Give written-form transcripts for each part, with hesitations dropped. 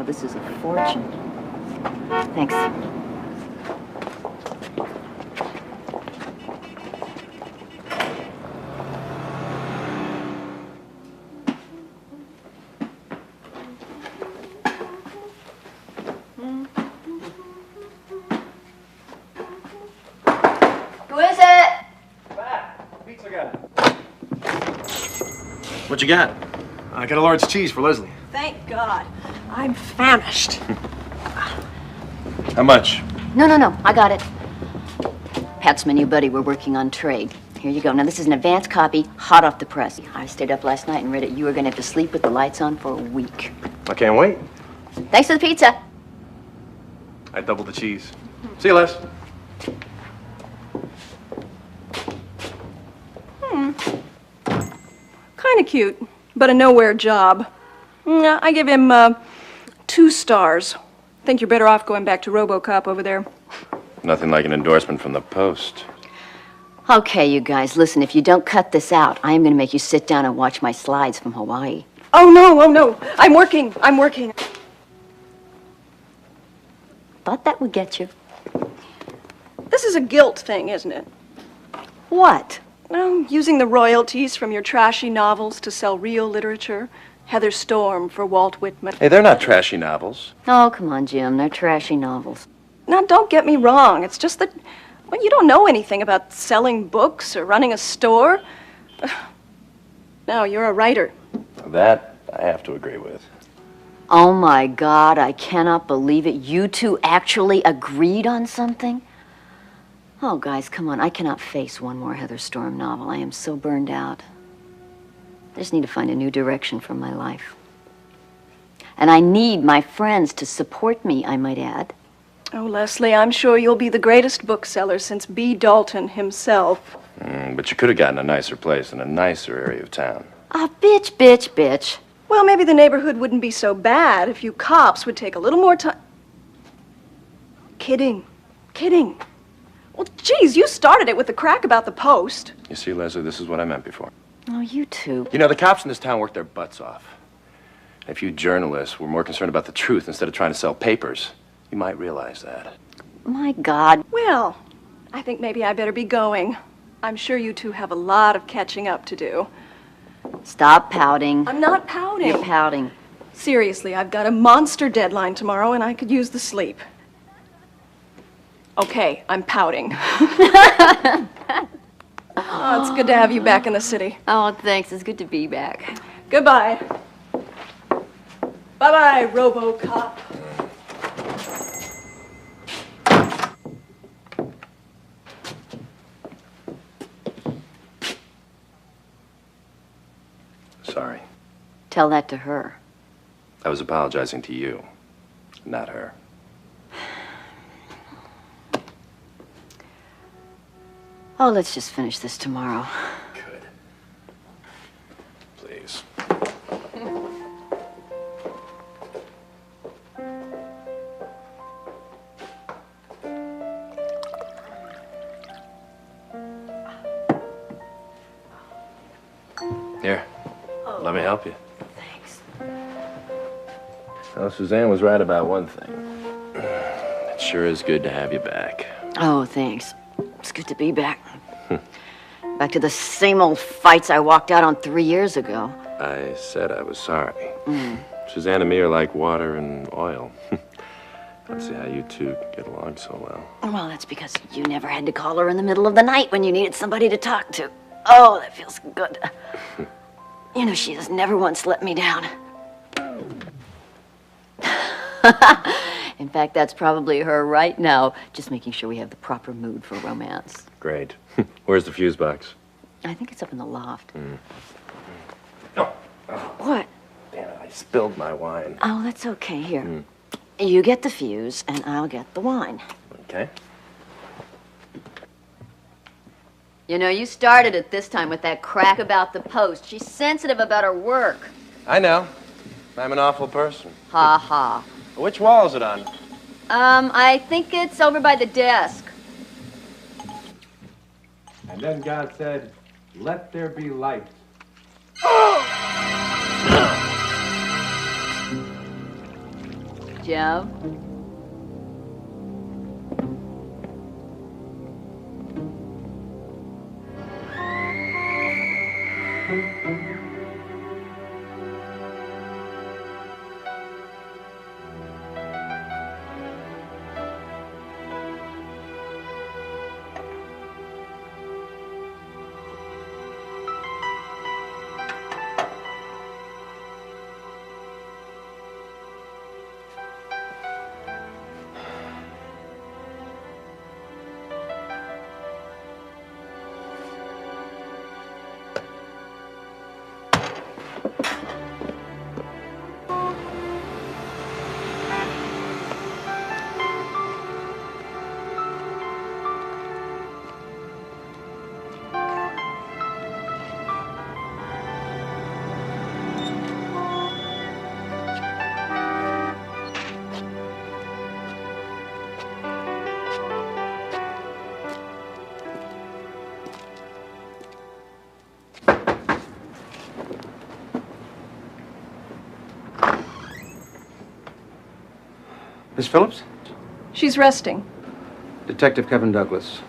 this is a fortune. Thanks. Who is it? Pizza guy. What you got? I got a large cheese for Leslie. Thank God. I'm famished. How much? No, I got it. Pat's my new buddy. We're working on trade. Here you go. Now, this is an advance copy, hot off the press. I stayed up last night and read it. You are going to have to sleep with the lights on for a week. I can't wait. Thanks for the pizza. I doubled the cheese. See you, Les. Kind of cute, but a nowhere job. I give him 2 stars. Think you're better off going back to RoboCop over there. Nothing like an endorsement from the Post. Okay, you guys, listen, if you don't cut this out, I am going to make you sit down and watch my slides from Hawaii. Oh, no. I'm working. Thought that would get you. This is a guilt thing, isn't it? What? Well, using the royalties from your trashy novels to sell real literature. Heather Storm for Walt Whitman. Hey, they're not trashy novels. Oh, come on, Jim. They're trashy novels. Now, don't get me wrong. It's just that, well, you don't know anything about selling books or running a store. No, you're a writer. That I have to agree with. Oh, my God, I cannot believe it. You two actually agreed on something? Oh, guys, come on. I cannot face one more Heather Storm novel. I am so burned out. I just need to find a new direction for my life. And I need my friends to support me, I might add. Oh, Leslie, I'm sure you'll be the greatest bookseller since B. Dalton himself. But you could have gotten a nicer place in a nicer area of town. Ah, bitch. Well, maybe the neighborhood wouldn't be so bad if you cops would take a little more time. Kidding. Well, geez, you started it with the crack about the Post. You see, Leslie, this is what I meant before. Oh, you two. You know, the cops in this town work their butts off. If you journalists were more concerned about the truth instead of trying to sell papers, you might realize that. My God. Well, I think maybe I better be going. I'm sure you two have a lot of catching up to do. Stop pouting. I'm not pouting. You're pouting. Seriously, I've got a monster deadline tomorrow and I could use the sleep. Okay, I'm pouting. Oh, it's good to have you back in the city. Oh, thanks. It's good to be back. Goodbye. Bye-bye, RoboCop. Sorry. Tell that to her. I was apologizing to you, not her. Oh, let's just finish this tomorrow. Good. Please. Here, let me help you. Thanks. Well, Suzanne was right about one thing. It sure is good to have you back. Oh, thanks. It's good to be back. Back to the same old fights I walked out on 3 years ago. I said I was sorry. Suzanne and me are like water and oil. I don't see how you two get along so well. Well, that's because you never had to call her in the middle of the night when you needed somebody to talk to. Oh, that feels good. You know, she has never once let me down. In fact, that's probably her right now, just making sure we have the proper mood for romance. Great. Where's the fuse box? I think it's up in the loft. Oh. What? Damn it, I spilled my wine. Oh, that's okay. Here. You get the fuse, and I'll get the wine. Okay. You know, you started it this time with that crack about the Post. She's sensitive about her work. I know. I'm an awful person. Ha ha. Which wall is it on? I think it's over by the desk. And then God said, "Let there be light." Joe? Miss Phillips? She's resting. Detective Kevin Douglas.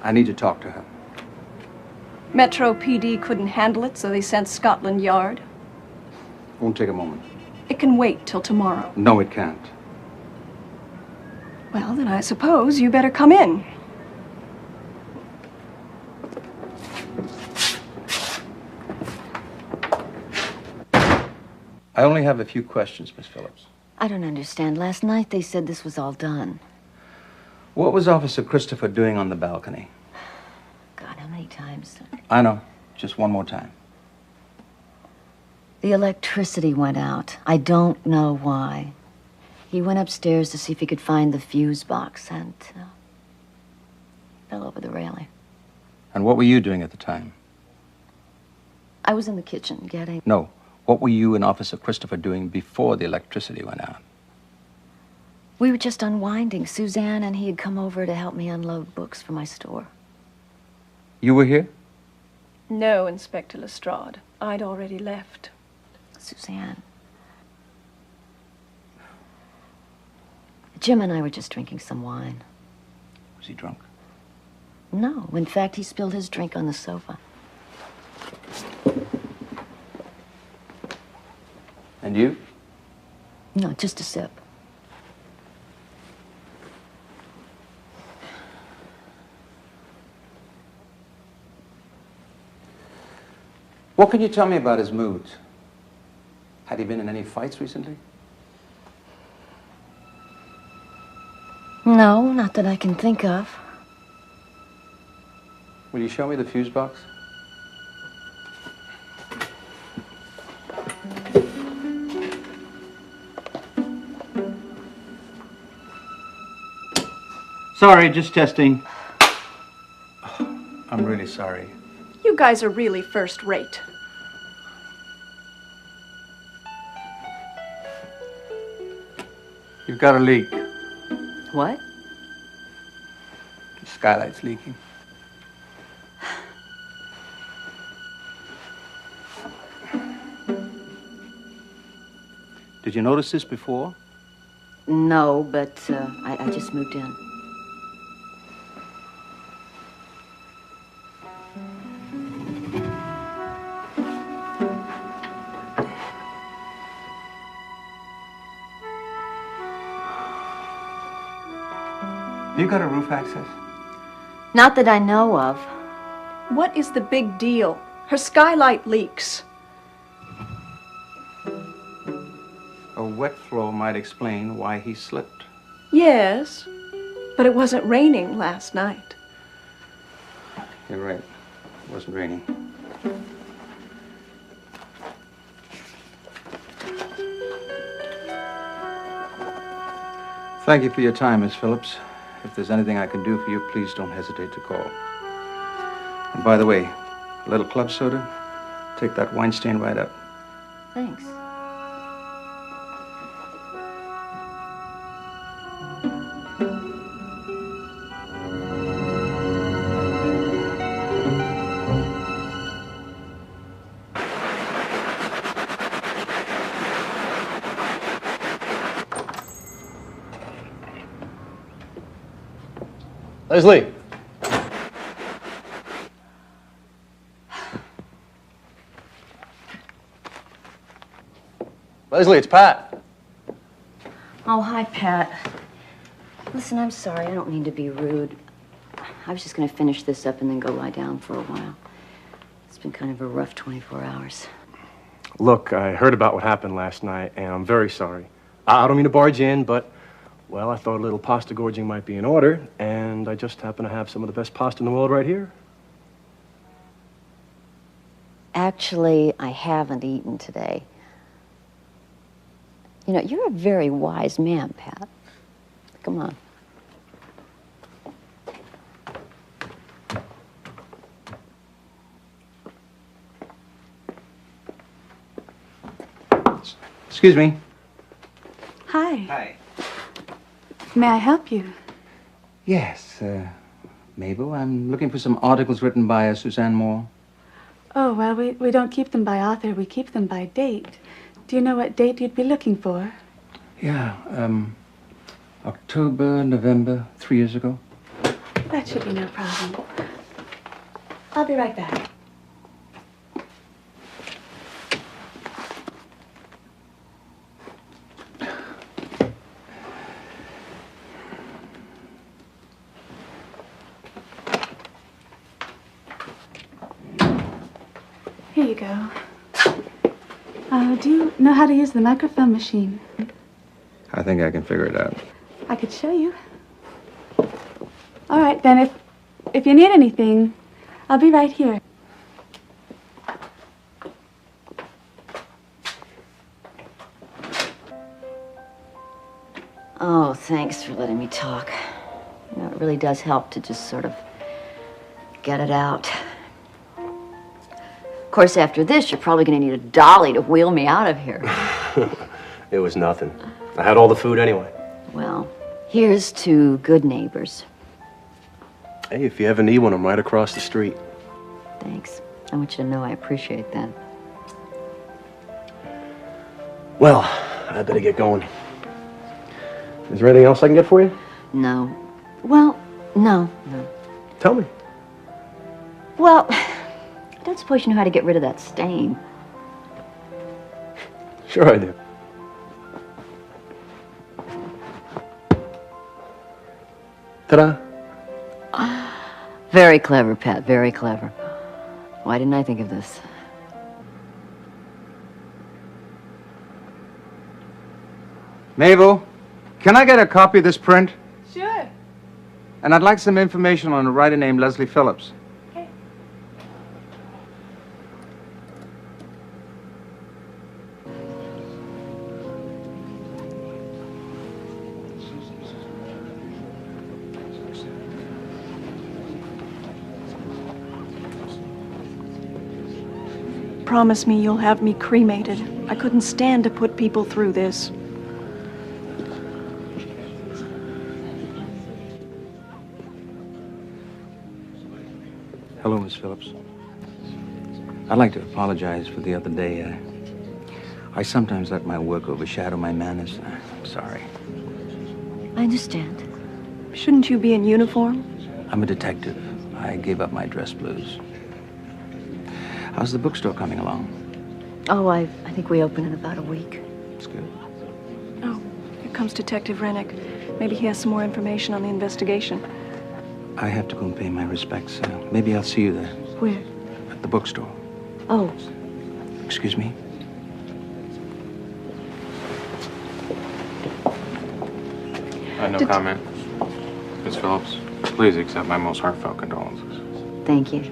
I need to talk to her. Metro PD couldn't handle it, so they sent Scotland Yard. Won't take a moment. It can wait till tomorrow. No, it can't. Well, then I suppose you better come in. I only have a few questions, Miss Phillips. I don't understand. Last night they said this was all done. What was Officer Christopher doing on the balcony? God, how many times? I know. Just one more time. The electricity went out. I don't know why. He went upstairs to see if he could find the fuse box and fell over the railing. And what were you doing at the time? I was in the kitchen getting... No. What were you and Officer Christopher doing before the electricity went out? We were just unwinding. Suzanne and he had come over to help me unload books for my store. You were here? No, Inspector Lestrade. I'd already left. Suzanne. Jim and I were just drinking some wine. Was he drunk? No, in fact, he spilled his drink on the sofa. And you? No, just a sip. What can you tell me about his moods? Had he been in any fights recently? No, not that I can think of. Will you show me the fuse box? Sorry, just testing. I'm really sorry. You guys are really first rate. You've got a leak. What? The skylight's leaking. Did you notice this before? No, but I just moved in. You got a roof access? Not that I know of. What is the big deal? Her skylight leaks. A wet floor might explain why he slipped. Yes, but it wasn't raining last night. You're right. It wasn't raining. Thank you for your time, Miss Phillips. If there's anything I can do for you, please don't hesitate to call. And by the way, a little club soda? Take that wine stain right up. Thanks. Leslie! Leslie, it's Pat. Oh, hi, Pat. Listen, I'm sorry. I don't mean to be rude. I was just going to finish this up and then go lie down for a while. It's been kind of a rough 24 hours. Look, I heard about what happened last night, and I'm very sorry. I don't mean to barge in, but, well, I thought a little pasta gorging might be in order, and I just happen to have some of the best pasta in the world right here. Actually, I haven't eaten today. You know, you're a very wise man, Pat. Come on. Excuse me. Hi. Hi. May I help you? Yes, Mabel, I'm looking for some articles written by Suzanne Moore. Oh, well, we don't keep them by author. We keep them by date. Do you know what date you'd be looking for? Yeah, October, November, 3 years ago. That should be no problem. I'll be right back. Here you go. Do you know how to use the microfilm machine? I think I can figure it out. I could show you. All right, then, if you need anything, I'll be right here. Oh, thanks for letting me talk. You know, it really does help to just sort of get it out. Of course, after this, you're probably going to need a dolly to wheel me out of here. It was nothing. I had all the food anyway. Well, here's to good neighbors. Hey, if you ever need one, I'm right across the street. Thanks. I want you to know I appreciate that. Well, I better get going. Is there anything else I can get for you? No. Well, no. Tell me. Well, I don't suppose you know how to get rid of that stain. Sure I do. Ta-da. Very clever, Pat, very clever. Why didn't I think of this? Mabel, can I get a copy of this print? Sure. And I'd like some information on a writer named Leslie Phillips. Okay. Promise me you'll have me cremated. I couldn't stand to put people through this. Hello, Miss Phillips. I'd like to apologize for the other day. I sometimes let my work overshadow my manners. I'm sorry. I understand. Shouldn't you be in uniform? I'm a detective. I gave up my dress blues. How's the bookstore coming along? Oh, I think we open in about a week. It's good. Oh, here comes Detective Rennick. Maybe he has some more information on the investigation. I have to go and pay my respects. Maybe I'll see you there. Where? At the bookstore. Oh, Excuse me? No comment. Miss Phillips, please accept my most heartfelt condolences. thank you.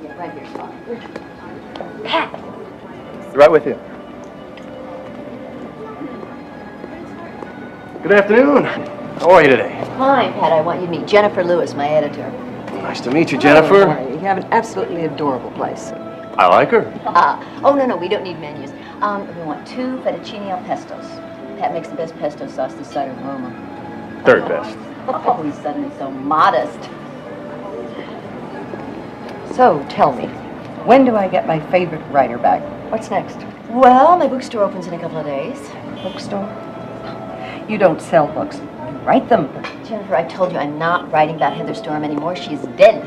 Yeah, right here's fine. Pat! Right with you. Good afternoon. How are you today? Fine, Pat. I want you to meet Jennifer Lewis, my editor. Nice to meet you, Jennifer. You have an absolutely adorable place. I like her. Oh, no, we don't need menus. We want 2 fettuccine al pestos. Pat makes the best pesto sauce this side of Roma. Third best. Oh, he's suddenly so modest. So, tell me, when do I get my favorite writer back? What's next? Well, my bookstore opens in a couple of days. Bookstore? You don't sell books. You write them. Jennifer, I told you I'm not writing about Heather Storm anymore. She's dead.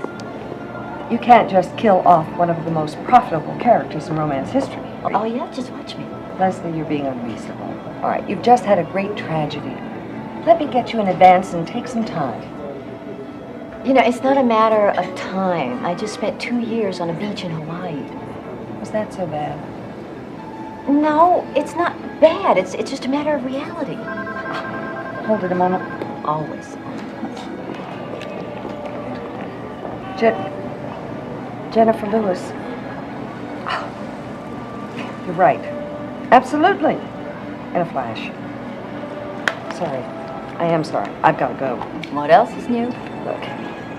You can't just kill off one of the most profitable characters in romance history. Oh, yeah? Just watch me. Leslie, you're being unreasonable. All right, you've just had a great tragedy. Let me get you in advance and take some time. You know, it's not a matter of time. I just spent 2 years on a beach in Hawaii. Was that so bad? No, it's not bad. It's just a matter of reality. Hold it a moment. Always. Jennifer Lewis. Oh, you're right. Absolutely. In a flash. Sorry. I am sorry. I've got to go. What else is new? Look,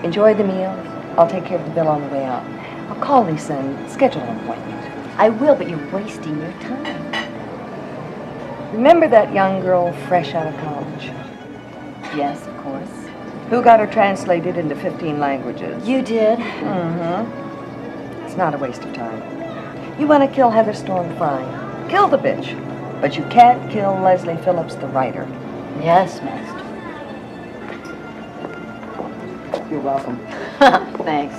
enjoy the meal. I'll take care of the bill on the way out. I'll call Lisa and schedule an appointment. I will, but you're wasting your time. Remember that young girl fresh out of college? Yes, of course. Who got her translated into 15 languages? You did. Mm-hmm. It's not a waste of time. You want to kill Heather Storm, fine. Kill the bitch. But you can't kill Leslie Phillips, the writer. Yes, Master. You're welcome. Thanks.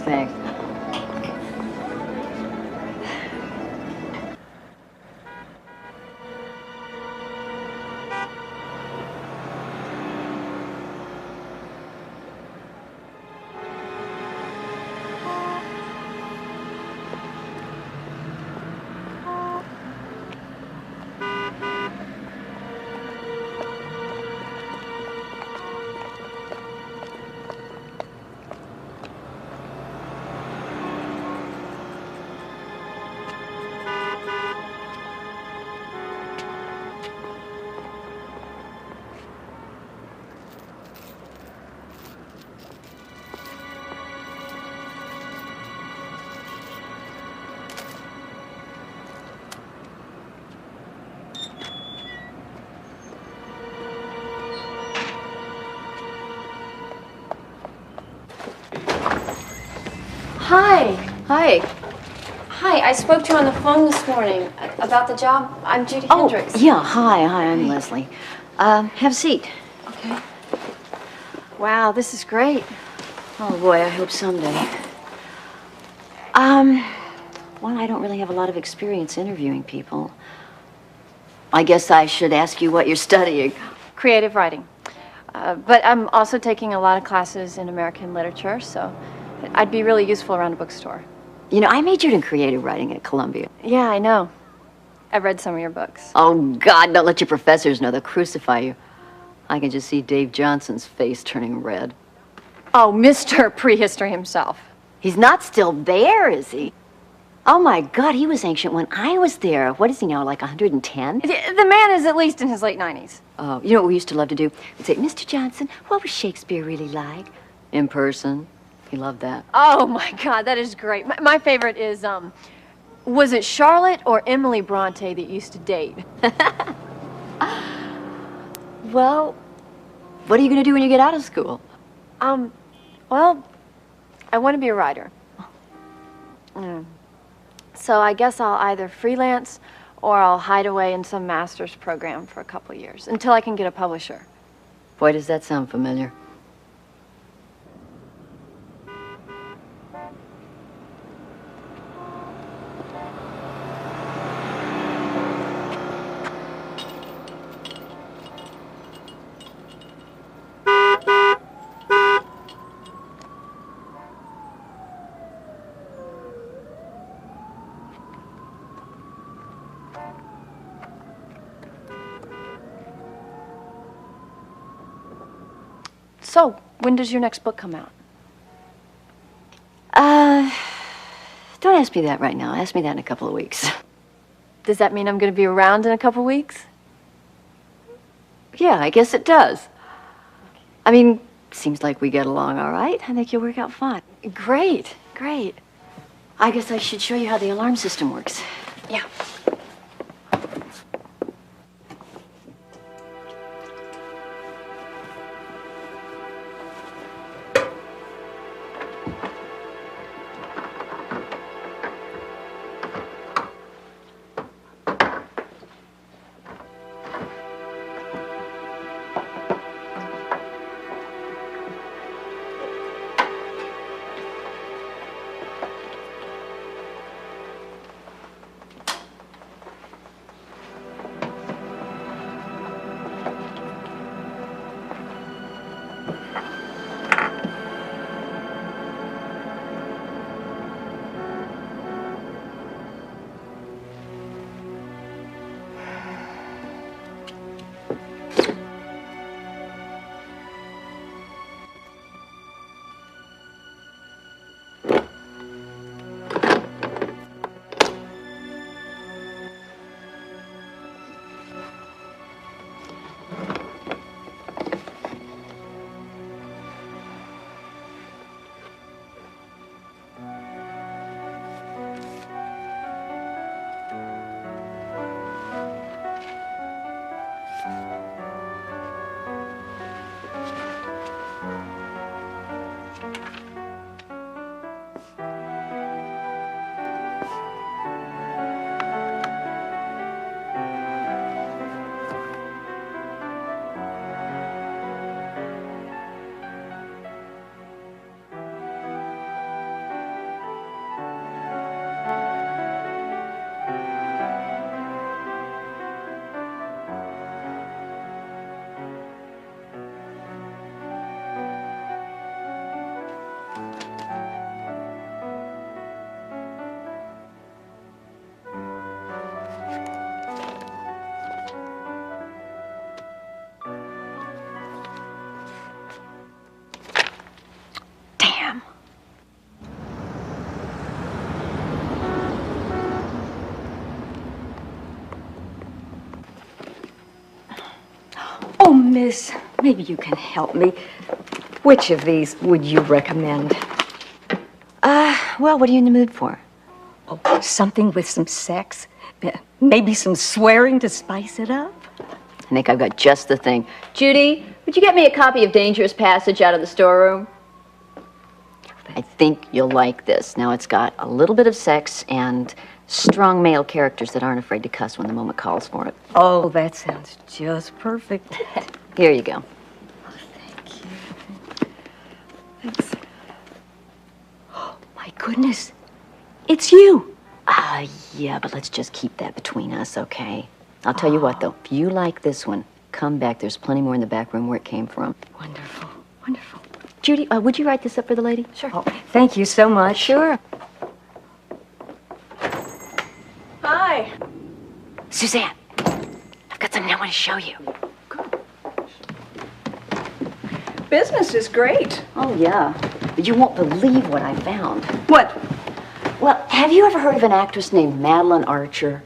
Hi. Hi, I spoke to you on the phone this morning about the job. I'm Judy Hendricks. Yeah, hi, I'm Leslie. Have a seat. Okay. Wow, this is great. Oh, boy, I hope someday. Well, I don't really have a lot of experience interviewing people. I guess I should ask you what you're studying. Creative writing. But I'm also taking a lot of classes in American literature, so I'd be really useful around a bookstore. You know, I majored in creative writing at Columbia. Yeah, I know. I've read some of your books. Oh, God, don't let your professors know. They'll crucify you. I can just see Dave Johnson's face turning red. Oh, Mr. Prehistory himself. He's not still there, is he? Oh, my God, he was ancient when I was there. What is he now, like 110? The man is at least in his late 90s. Oh, you know what we used to love to do? We'd say, Mr. Johnson, what was Shakespeare really like? In person. He loved that. Oh, my God, that is great. My favorite is, was it Charlotte or Emily Bronte that used to date? Well, what are you going to do when you get out of school? Well, I want to be a writer. So I guess I'll either freelance or I'll hide away in some master's program for a couple years until I can get a publisher. Boy, does that sound familiar. So, when does your next book come out? Don't ask me that right now. Ask me that in a couple of weeks. Does that mean I'm going to be around in a couple weeks? Yeah, I guess it does. I mean, seems like we get along all right. I think you'll work out fine. Great. I guess I should show you how the alarm system works. Yeah. Louis, maybe you can help me. Which of these would you recommend? Well, what are you in the mood for? Oh, something with some sex? Maybe some swearing to spice it up? I think I've got just the thing. Judy, would you get me a copy of Dangerous Passage out of the storeroom? I think you'll like this. Now, it's got a little bit of sex and strong male characters that aren't afraid to cuss when the moment calls for it. Oh, that sounds just perfect. Here you go. Oh, thank you. Thanks. Oh, my goodness. It's you. Yeah, but let's just keep that between us, okay? I'll tell you what, though. If you like this one, come back. There's plenty more in the back room where it came from. Wonderful, wonderful. Judy, would you write this up for the lady? Sure. Oh, thank you so much. Sure. Hi. Suzanne, I've got something I want to show you. Business is great. Oh, yeah. But you won't believe what I found. What? Well, have you ever heard of an actress named Madeline Archer?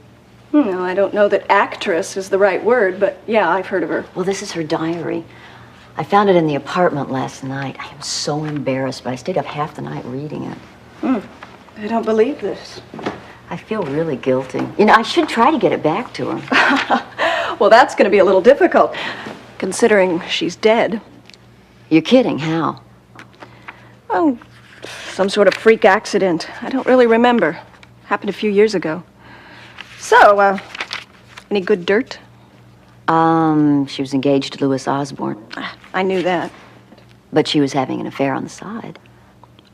No, I don't know that actress is the right word, but yeah, I've heard of her. Well, this is her diary. I found it in the apartment last night. I am so embarrassed, but I stayed up half the night reading it. I don't believe this. I feel really guilty. You know, I should try to get it back to her. Well, that's going to be a little difficult, considering she's dead. You're kidding, how? Oh, some sort of freak accident. I don't really remember. Happened a few years ago. So, any good dirt? She was engaged to Louis Osborne, I knew that. but she was having an affair on the side.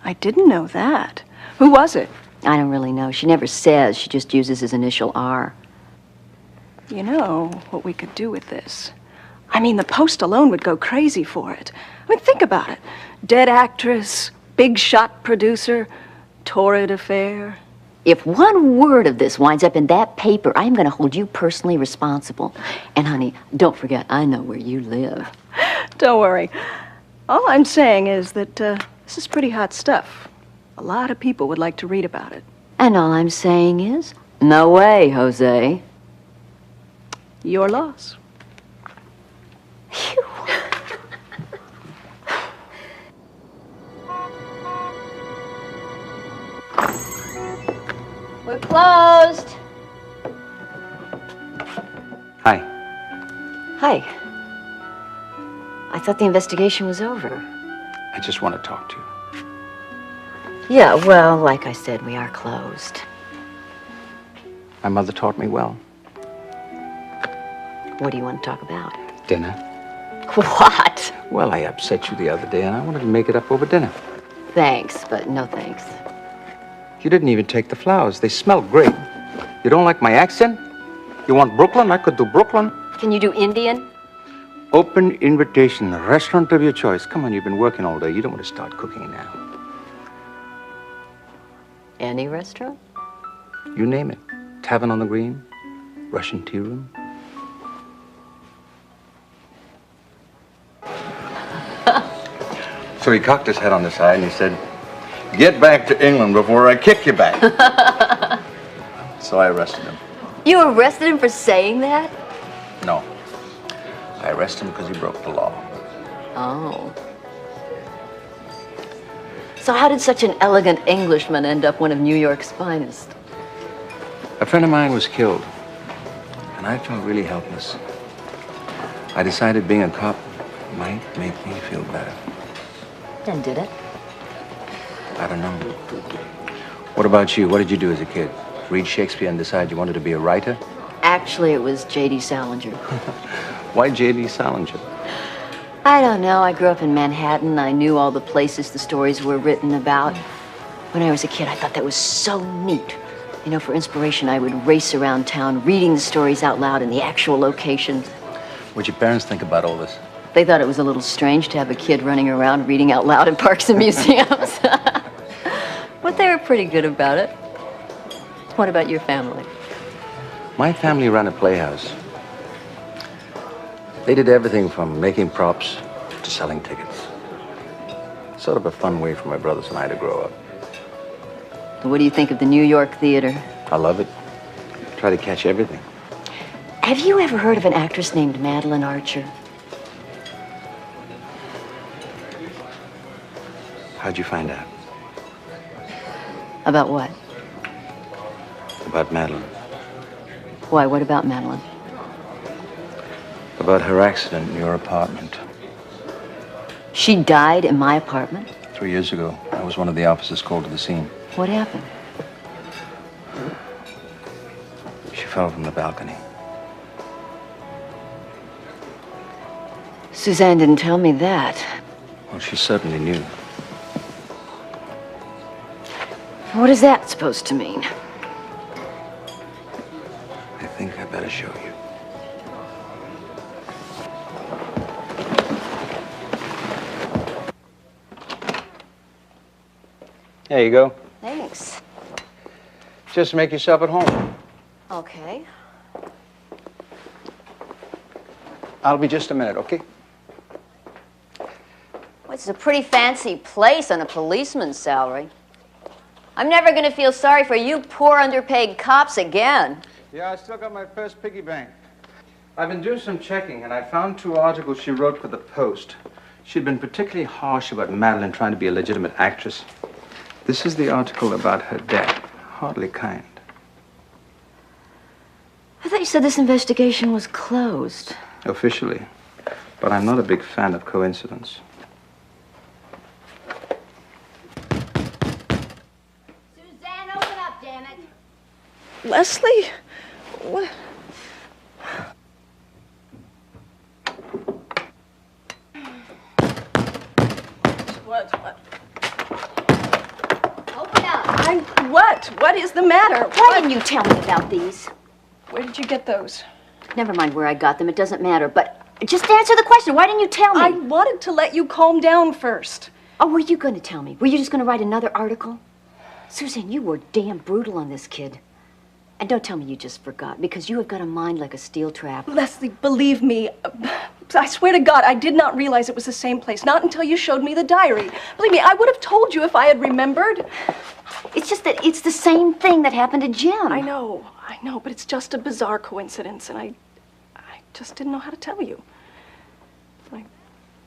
I didn't know that. Who was it? I don't really know. She never says. She just uses his initial R. You know what we could do with this? I mean, the Post alone would go crazy for it. I mean, think about it. Dead actress, big shot producer, torrid affair. If one word of this winds up in that paper, I'm going to hold you personally responsible. And honey, don't forget, I know where you live. Don't worry. All I'm saying is that this is pretty hot stuff. A lot of people would like to read about it. And all I'm saying is, no way, Jose. Your loss. Phew. We're closed. Hi. Hi. I thought the investigation was over. I just want to talk to you. Yeah, well, like I said, we are closed. My mother taught me well. What do you want to talk about? Dinner. What? Well, I upset you the other day, and I wanted to make it up over dinner. Thanks, but no thanks. You didn't even take the flowers. They smell great. You don't like my accent? You want Brooklyn? I could do Brooklyn. Can you do Indian? Open invitation, restaurant of your choice. Come on, you've been working all day. You don't want to start cooking now. Any restaurant? You name it. Tavern on the Green, Russian tea room. So he cocked his head on the side and he said, "Get back to England before I kick you back." So I arrested him. You arrested him for saying that? No. I arrested him because he broke the law. Oh. So how did such an elegant Englishman end up one of New York's finest? A friend of mine was killed, and I felt really helpless. I decided being a cop might make me feel better. And did it? I don't know. What about you? What did you do as a kid? Read Shakespeare and decide you wanted to be a writer? Actually, it was J.D. Salinger. Why J.D. Salinger? I don't know. I grew up in Manhattan. I knew all the places the stories were written about. When I was a kid, I thought that was so neat. You know, for inspiration, I would race around town reading the stories out loud in the actual locations. What'd your parents think about all this? They thought it was a little strange to have a kid running around reading out loud in parks and museums. But they were pretty good about it. What about your family? My family ran a playhouse. They did everything from making props to selling tickets. Sort of a fun way for my brothers and I to grow up. What do you think of the New York theater? I love it. Try to catch everything. Have you ever heard of an actress named Madeline Archer? How'd you find out? About what? About Madeline. Why, what about Madeline? About her accident in your apartment. She died in my apartment? 3 years ago. I was one of the officers called to the scene. What happened? She fell from the balcony. Suzanne didn't tell me that. Well, she certainly knew. What is that supposed to mean? I think I better show you. There you go. Thanks. Just make yourself at home. Okay. I'll be just a minute, okay? Well, it's a pretty fancy place on a policeman's salary. I'm never going to feel sorry for you poor underpaid cops again. Yeah, I still got my first piggy bank. I've been doing some checking, and I found 2 articles she wrote for the Post. She'd been particularly harsh about Madeline trying to be a legitimate actress. This is the article about her death. Hardly kind. I thought you said this investigation was closed. Officially. But I'm not a big fan of coincidence. Suzanne, open up, damn it. Leslie? What? What? Open up. What? What is the matter? Why didn't you tell me about these? Where did you get those? Never mind where I got them. It doesn't matter. But just answer the question. Why didn't you tell me? I wanted to let you calm down first. Oh, were you going to tell me? Were you just going to write another article? Susan, you were damn brutal on this kid. And don't tell me you just forgot, because you have got a mind like a steel trap. Leslie, believe me. I swear to God, I did not realize it was the same place. Not until you showed me the diary. Believe me, I would have told you if I had remembered. It's just that it's the same thing that happened to Jim. I know, but it's just a bizarre coincidence, and I just didn't know how to tell you. Am I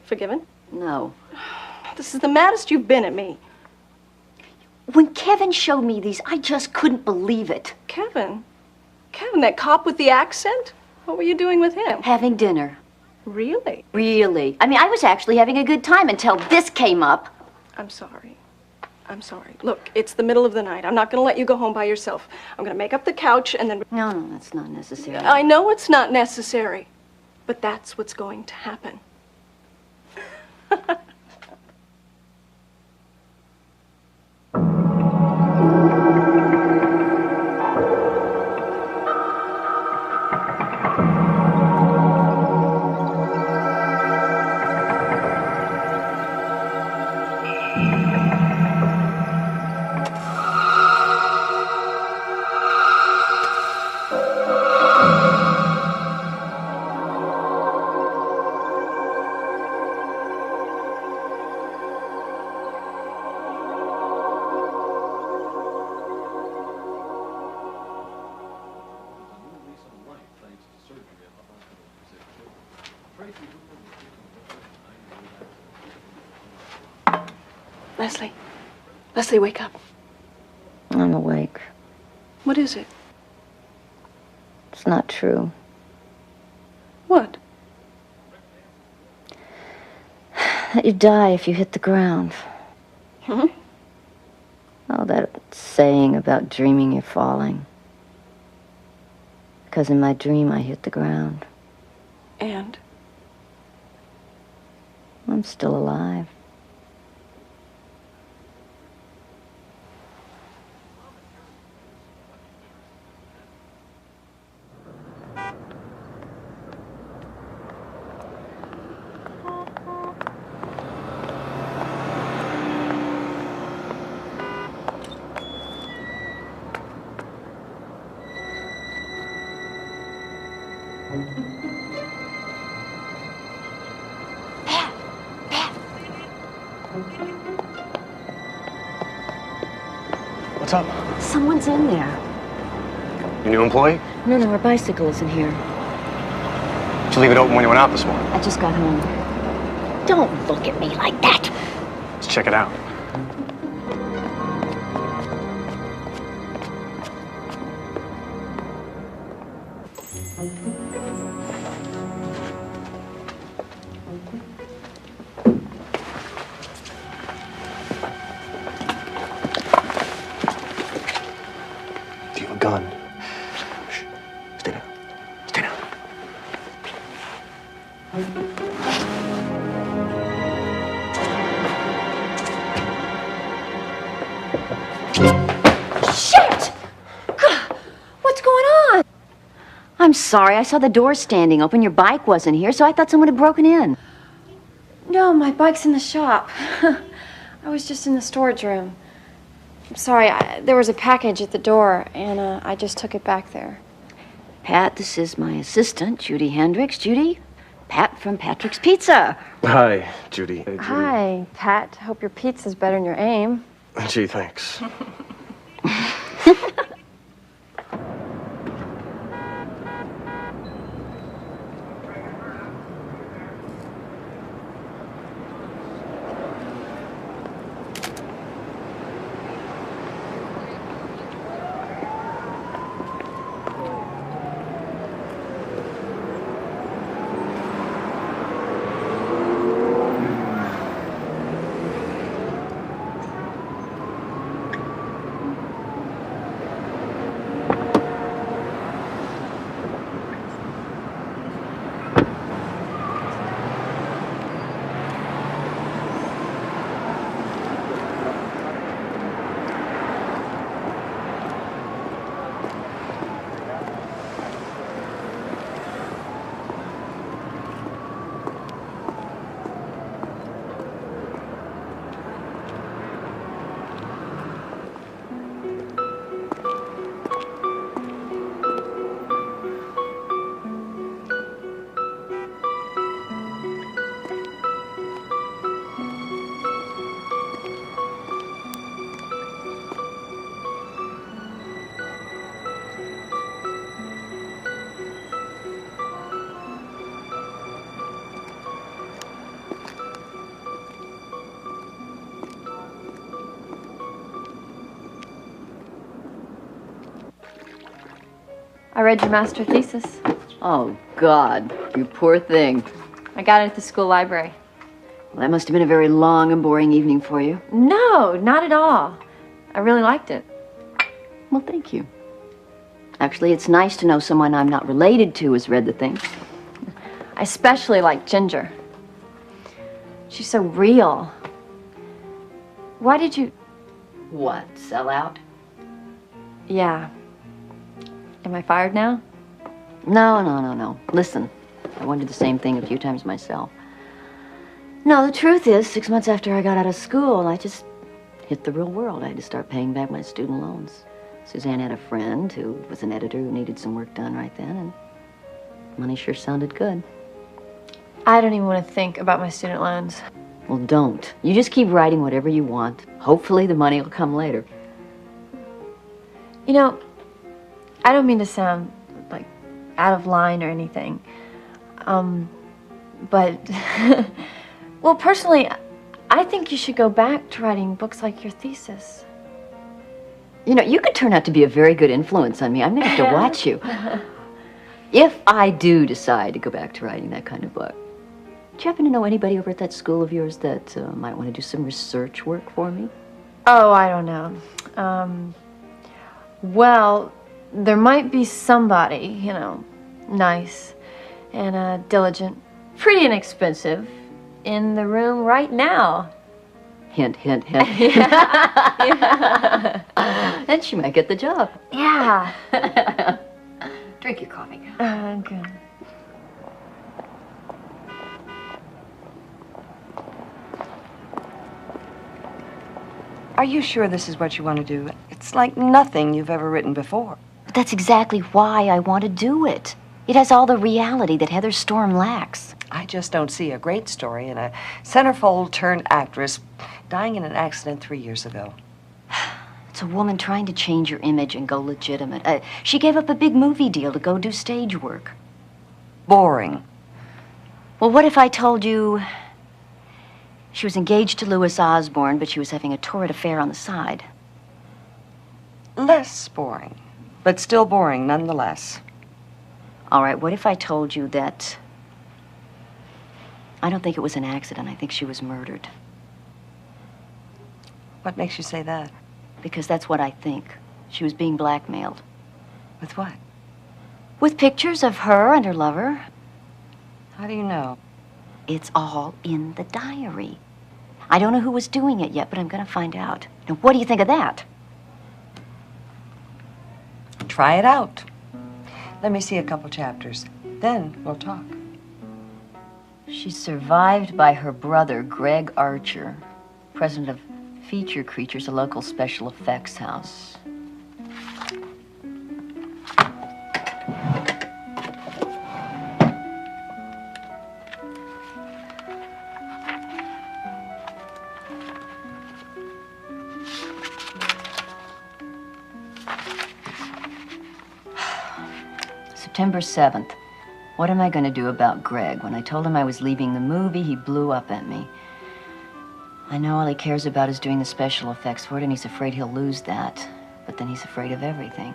forgiven? No. This is the maddest you've been at me. When Kevin showed me these, I just couldn't believe it. Kevin? Kevin, that cop with the accent? What were you doing with him? Having dinner. Really? Really. I mean, I was actually having a good time until this came up. I'm sorry. Look, it's the middle of the night. I'm not going to let you go home by yourself. I'm going to make up the couch and then... No, that's not necessary. I know it's not necessary, but that's what's going to happen. Leslie, wake up. I'm awake. What is it? It's not true. What? That you die if you hit the ground. Hmm? Oh, that saying about dreaming you're falling. Because in my dream I hit the ground. And? I'm still alive. What's up? Someone's in there. Your new employee? No, our bicycle isn't here. Did you leave it open when you went out this morning? I just got home. Don't look at me like that. Let's check it out. Do you have a gun? Shh. Stay down. Stay down. Shit! God, what's going on? I'm sorry. I saw the door standing open. Your bike wasn't here, so I thought someone had broken in. No, my bike's in the shop. I was just in the storage room. I'm sorry, there was a package at the door, and I just took it back there. Pat, this is my assistant, Judy Hendricks. Judy, Pat from Patrick's Pizza. Hi, Judy. Hey, Judy. Hi, Pat. Hope your pizza's better than your aim. Gee, thanks. I read your master thesis. Oh, God, you poor thing. I got it at the school library. Well, that must have been a very long and boring evening for you. No, not at all. I really liked it. Well, thank you. Actually, it's nice to know someone I'm not related to has read the thing. I especially like Ginger. She's so real. Why did you... What, sell out? Yeah. Am I fired now? No. Listen, I wondered the same thing a few times myself. No, the truth is, 6 months after I got out of school, I just hit the real world. I had to start paying back my student loans. Suzanne had a friend who was an editor who needed some work done right then, and money sure sounded good. I don't even want to think about my student loans. Well, don't. You just keep writing whatever you want. Hopefully the money will come later. You know, I don't mean to sound, like, out of line or anything. But, well, personally, I think you should go back to writing books like your thesis. You know, you could turn out to be a very good influence on me. I'm going to have to watch you. If I do decide to go back to writing that kind of book, do you happen to know anybody over at that school of yours that might want to do some research work for me? Oh, I don't know. Well, there might be somebody, you know, nice and diligent, pretty inexpensive, in the room right now. Hint, hint, hint. Yeah. And she might get the job. Yeah. Drink your coffee. Good. Are you sure this is what you want to do? It's like nothing you've ever written before. But that's exactly why I want to do it. It has all the reality that Heather Storm lacks. I just don't see a great story in a centerfold turned actress dying in an accident 3 years ago. It's a woman trying to change her image and go legitimate. She gave up a big movie deal to go do stage work. Boring. Well, what if I told you she was engaged to Louis Osborne, but she was having a torrid affair on the side? Less boring, but still boring nonetheless. All right, what if I told you that I don't think it was an accident. I think she was murdered. What makes you say that? Because that's what I think. She was being blackmailed. With what? With pictures of her and her lover. How do you know? It's all in the diary. I don't know who was doing it yet, but I'm going to find out. Now, what do you think of that? Try it out. Let me see a couple chapters. Then we'll talk. She's survived by her brother, Greg Archer, president of Feature Creatures, a local special effects house. September 7th. What am I going to do about Greg? When I told him I was leaving the movie, he blew up at me. I know all he cares about is doing the special effects for it, and he's afraid he'll lose that. But then he's afraid of everything.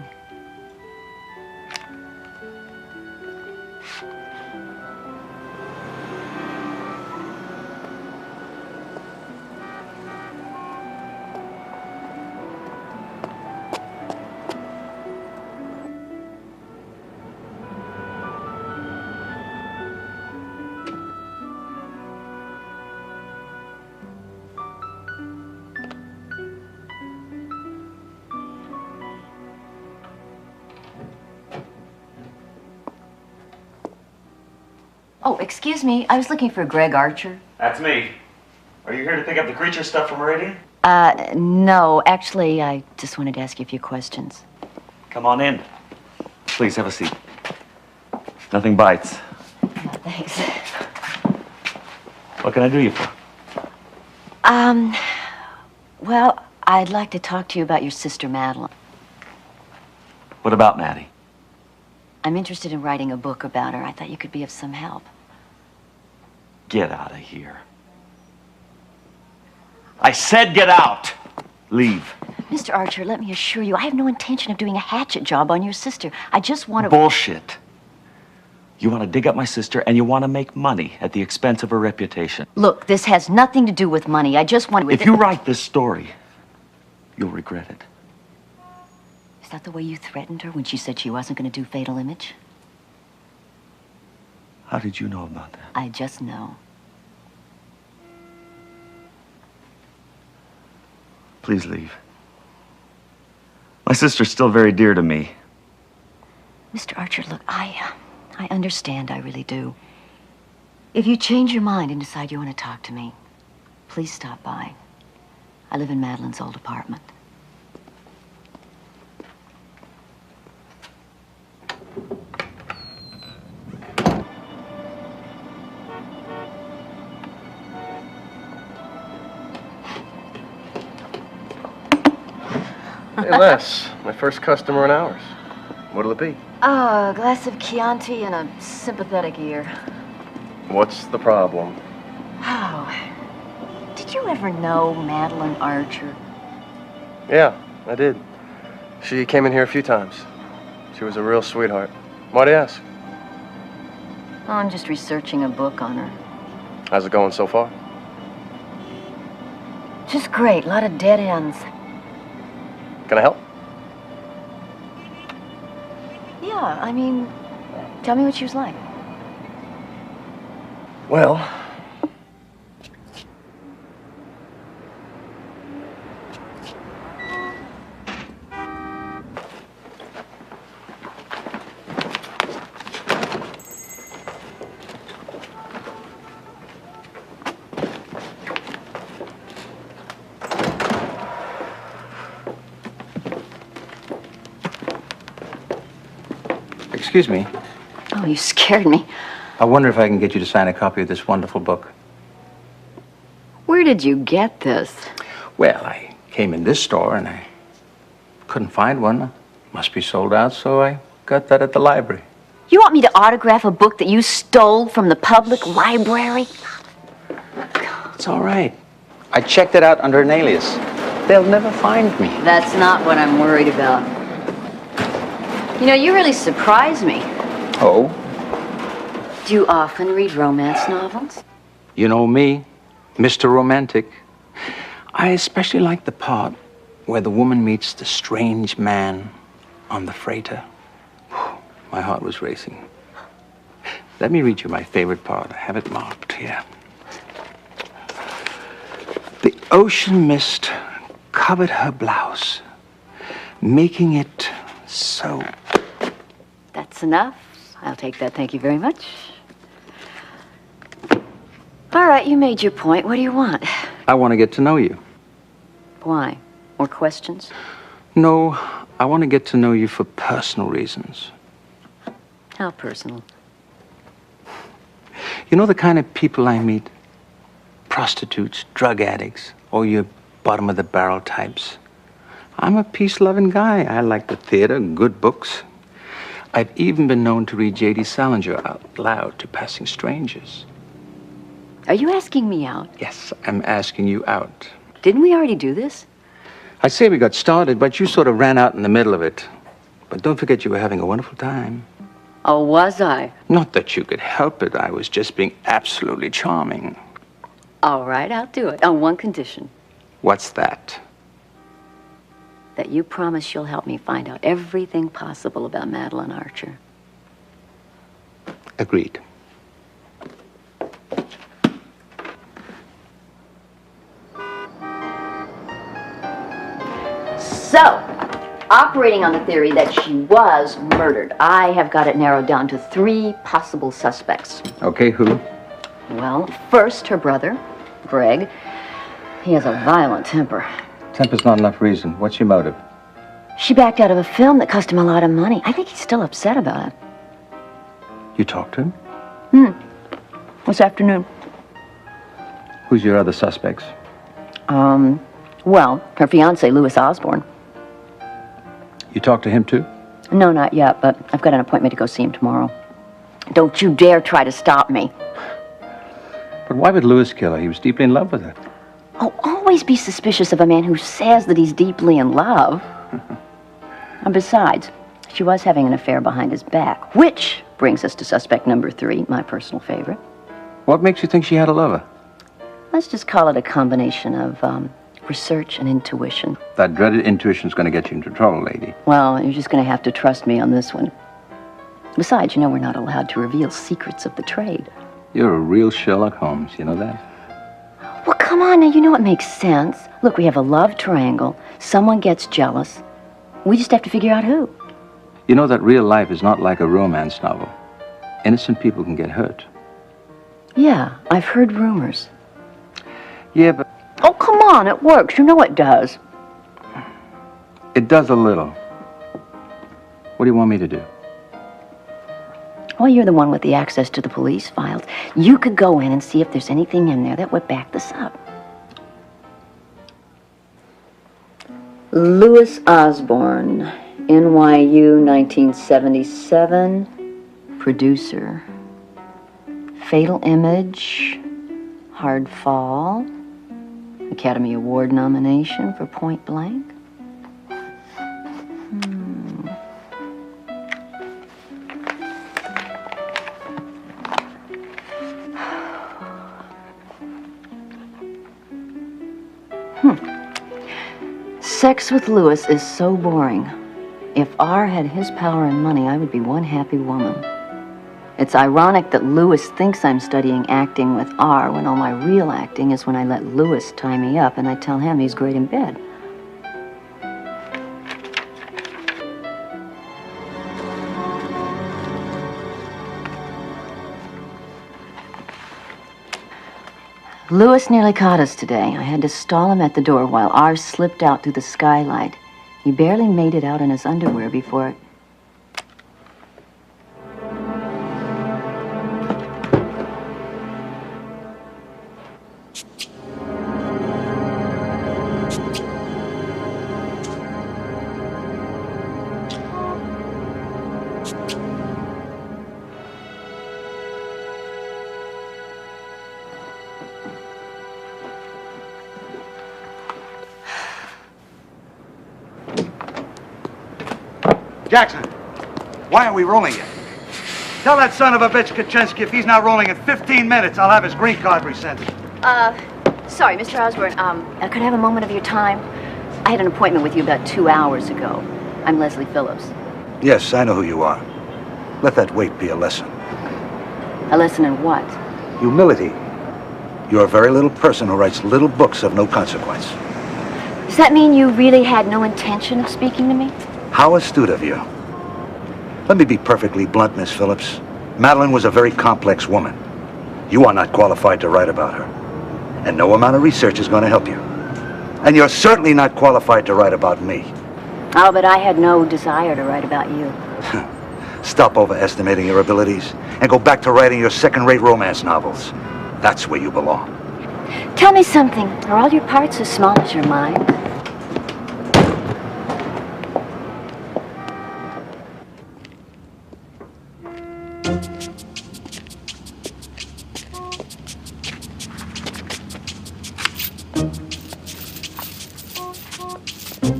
Oh, excuse me. I was looking for Greg Archer. That's me. Are you here to pick up the creature stuff from Meridian? No. Actually, I just wanted to ask you a few questions. Come on in. Please have a seat. Nothing bites. Thanks. What can I do you for? Well, I'd like to talk to you about your sister, Madeline. What about Maddie? I'm interested in writing a book about her. I thought you could be of some help. Get out of here. I said get out! Leave. Mr. Archer, let me assure you, I have no intention of doing a hatchet job on your sister. I just want to... Bullshit. You want to dig up my sister and you want to make money at the expense of her reputation. Look, this has nothing to do with money. I just want to... If you write this story, you'll regret it. Is that the way you threatened her when she said she wasn't going to do Fatal Image? How did you know about that? I just know. Please leave. My sister's still very dear to me. Mr. Archer, look, I understand, I really do. If you change your mind and decide you want to talk to me, please stop by. I live in Madeline's old apartment. Hey, Les, my first customer in hours. What'll it be? Oh, a glass of Chianti and a sympathetic ear. What's the problem? Oh, did you ever know Madeline Archer? Yeah, I did. She came in here a few times. She was a real sweetheart. Why'd you ask? Oh, I'm just researching a book on her. How's it going so far? Just great, a lot of dead ends. Can I help? Yeah, I mean, tell me what she was like. Well, Excuse me. Oh, you scared me. I wonder if I can get you to sign a copy of this wonderful book. Where did you get this? Well, I came in this store and I couldn't find one. Must be sold out, so I got that at the library. You want me to autograph a book that you stole from the public library? It's all right. I checked it out under an alias. They'll never find me. That's not what I'm worried about. You know, you really surprised me. Oh? Do you often read romance novels? You know me, Mr. Romantic. I especially like the part where the woman meets the strange man on the freighter. My heart was racing. Let me read you my favorite part. I have it marked here. The ocean mist covered her blouse, making it so... That's enough. I'll take that, thank you very much. All right, you made your point. What do you want? I want to get to know you. Why? More questions? No, I want to get to know you for personal reasons. How personal? You know the kind of people I meet? Prostitutes, drug addicts, or your bottom-of-the-barrel types. I'm a peace-loving guy. I like the theater, good books. I've even been known to read J.D. Salinger out loud to passing strangers. Are you asking me out? Yes, I'm asking you out. Didn't we already do this? I say we got started, but you sort of ran out in the middle of it. But don't forget you were having a wonderful time. Oh, was I? Not that you could help it. I was just being absolutely charming. All right, I'll do it. On one condition. What's that? That you promise you'll help me find out everything possible about Madeline Archer. Agreed. So, operating on the theory that she was murdered, I have got it narrowed down to 3 possible suspects. Okay, who? Well, first, her brother, Greg. He has a violent temper. Temper's not enough reason. What's your motive? She backed out of a film that cost him a lot of money. I think he's still upset about it. You talked to him? This afternoon. Who's your other suspects? Well, her fiancé, Louis Osborne. You talked to him too? No, not yet, but I've got an appointment to go see him tomorrow. Don't you dare try to stop me. But why would Louis kill her? He was deeply in love with her. Oh, always be suspicious of a man who says that he's deeply in love. And besides, she was having an affair behind his back, which brings us to suspect number 3, my personal favorite. What makes you think she had a lover? Let's just call it a combination of research and intuition. That dreaded intuition's going to get you into trouble, lady. Well, you're just going to have to trust me on this one. Besides, you know we're not allowed to reveal secrets of the trade. You're a real Sherlock Holmes, you know that? Well, come on now, you know it makes sense. Look, we have a love triangle. Someone gets jealous. We just have to figure out who. You know that real life is not like a romance novel. Innocent people can get hurt. Yeah, I've heard rumors. Yeah, but... Oh, come on, it works. You know it does. It does a little. What do you want me to do? Well, you're the one with the access to the police files. You could go in and see if there's anything in there that would back this up. Louis Osborne, NYU, 1977, producer. Fatal Image, Hard Fall, Academy Award nomination for Point Blank. Sex with Louis is so boring. If R had his power and money, I would be one happy woman. It's ironic that Louis thinks I'm studying acting with R when all my real acting is when I let Louis tie me up and I tell him he's great in bed. Louis nearly caught us today. I had to stall him at the door while R slipped out through the skylight. He barely made it out in his underwear before... Jackson, why are we rolling yet? Tell that son of a bitch, Kaczynski, if he's not rolling in 15 minutes, I'll have his green card rescinded. Sorry, Mr. Osborne. Could I have a moment of your time? I had an appointment with you about 2 hours ago. I'm Leslie Phillips. Yes, I know who you are. Let that wait be a lesson. A lesson in what? Humility. You're a very little person who writes little books of no consequence. Does that mean you really had no intention of speaking to me? How astute of you. Let me be perfectly blunt, Miss Phillips. Madeline was a very complex woman. You are not qualified to write about her. And no amount of research is going to help you. And you're certainly not qualified to write about me. Oh, but I had no desire to write about you. Stop overestimating your abilities and go back to writing your second-rate romance novels. That's where you belong. Tell me something. Are all your parts as small as your mind?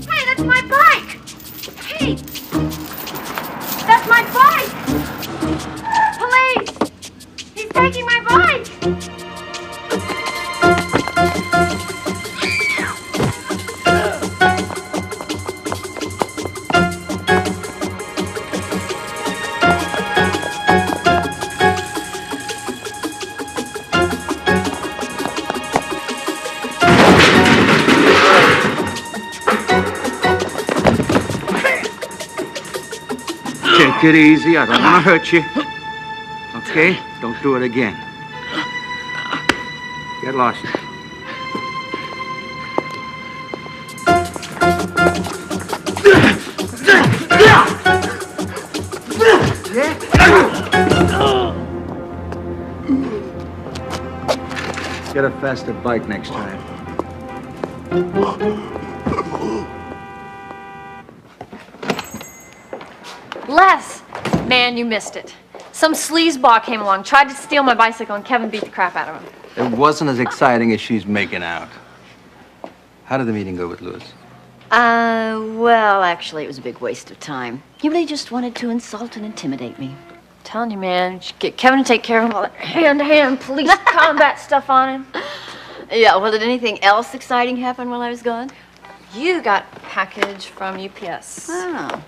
Hey, that's my bike! Hey! That's my bike! Police! He's taking my bike! Take it easy. I don't want to hurt you. Okay? Don't do it again. Get lost. Get a faster bike next time. Les! Man, you missed it. Some sleazeball came along, tried to steal my bicycle, and Kevin beat the crap out of him. It wasn't as exciting as she's making out. How did the meeting go with Louis? Well, actually, it was a big waste of time. He really just wanted to insult and intimidate me. I'm telling you, man, you should get Kevin to take care of all that hand-to-hand police combat stuff on him. Yeah, well, did anything else exciting happen while I was gone? You got a package from UPS. Oh.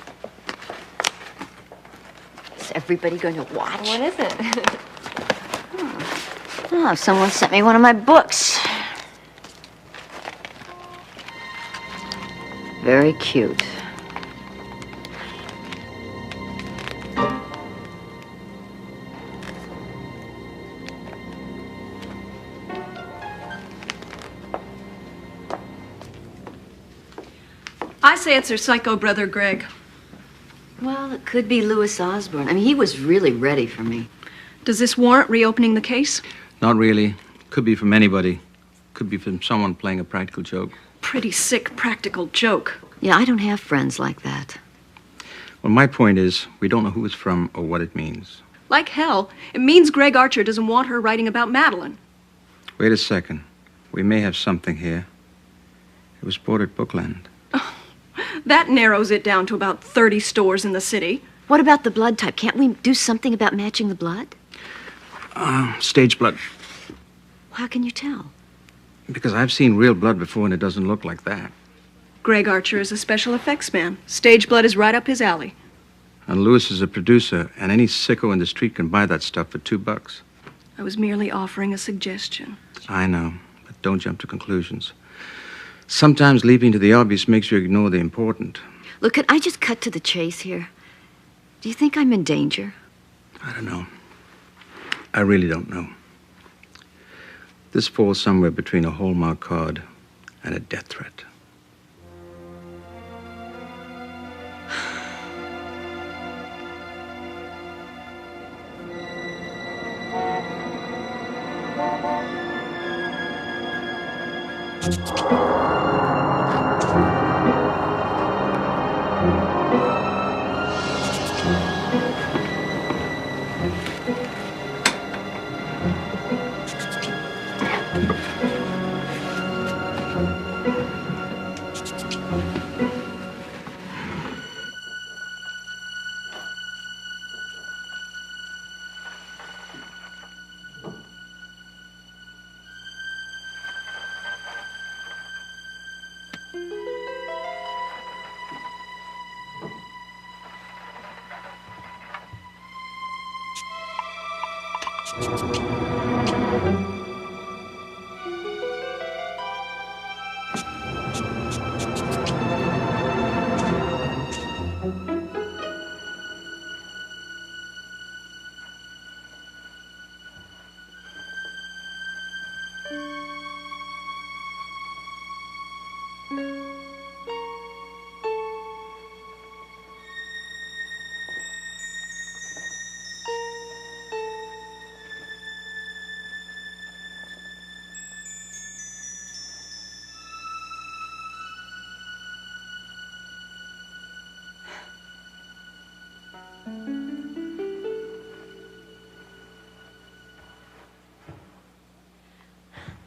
Is everybody going to watch? What is it? Oh, someone sent me one of my books. Very cute. I say it's her psycho brother, Greg. Well, it could be Louis Osborne. I mean, he was really ready for me. Does this warrant reopening the case? Not really. Could be from anybody. Could be from someone playing a practical joke. Pretty sick practical joke. Yeah, I don't have friends like that. Well, my point is, we don't know who it's from or what it means. Like hell, it means Greg Archer doesn't want her writing about Madeline. Wait a second. We may have something here. It was bought at Bookland. That narrows it down to about 30 stores in the city. What about the blood type? Can't we do something about matching the blood? Stage blood. How can you tell? Because I've seen real blood before and it doesn't look like that. Greg Archer is a special effects man. Stage blood is right up his alley. And Louis is a producer, and any sicko in the street can buy that stuff for $2. I was merely offering a suggestion. I know, but don't jump to conclusions. Sometimes leaping to the obvious makes you ignore the important. Look, could I just cut to the chase here? Do you think I'm in danger? I don't know. I really don't know. This falls somewhere between a Hallmark card and a death threat.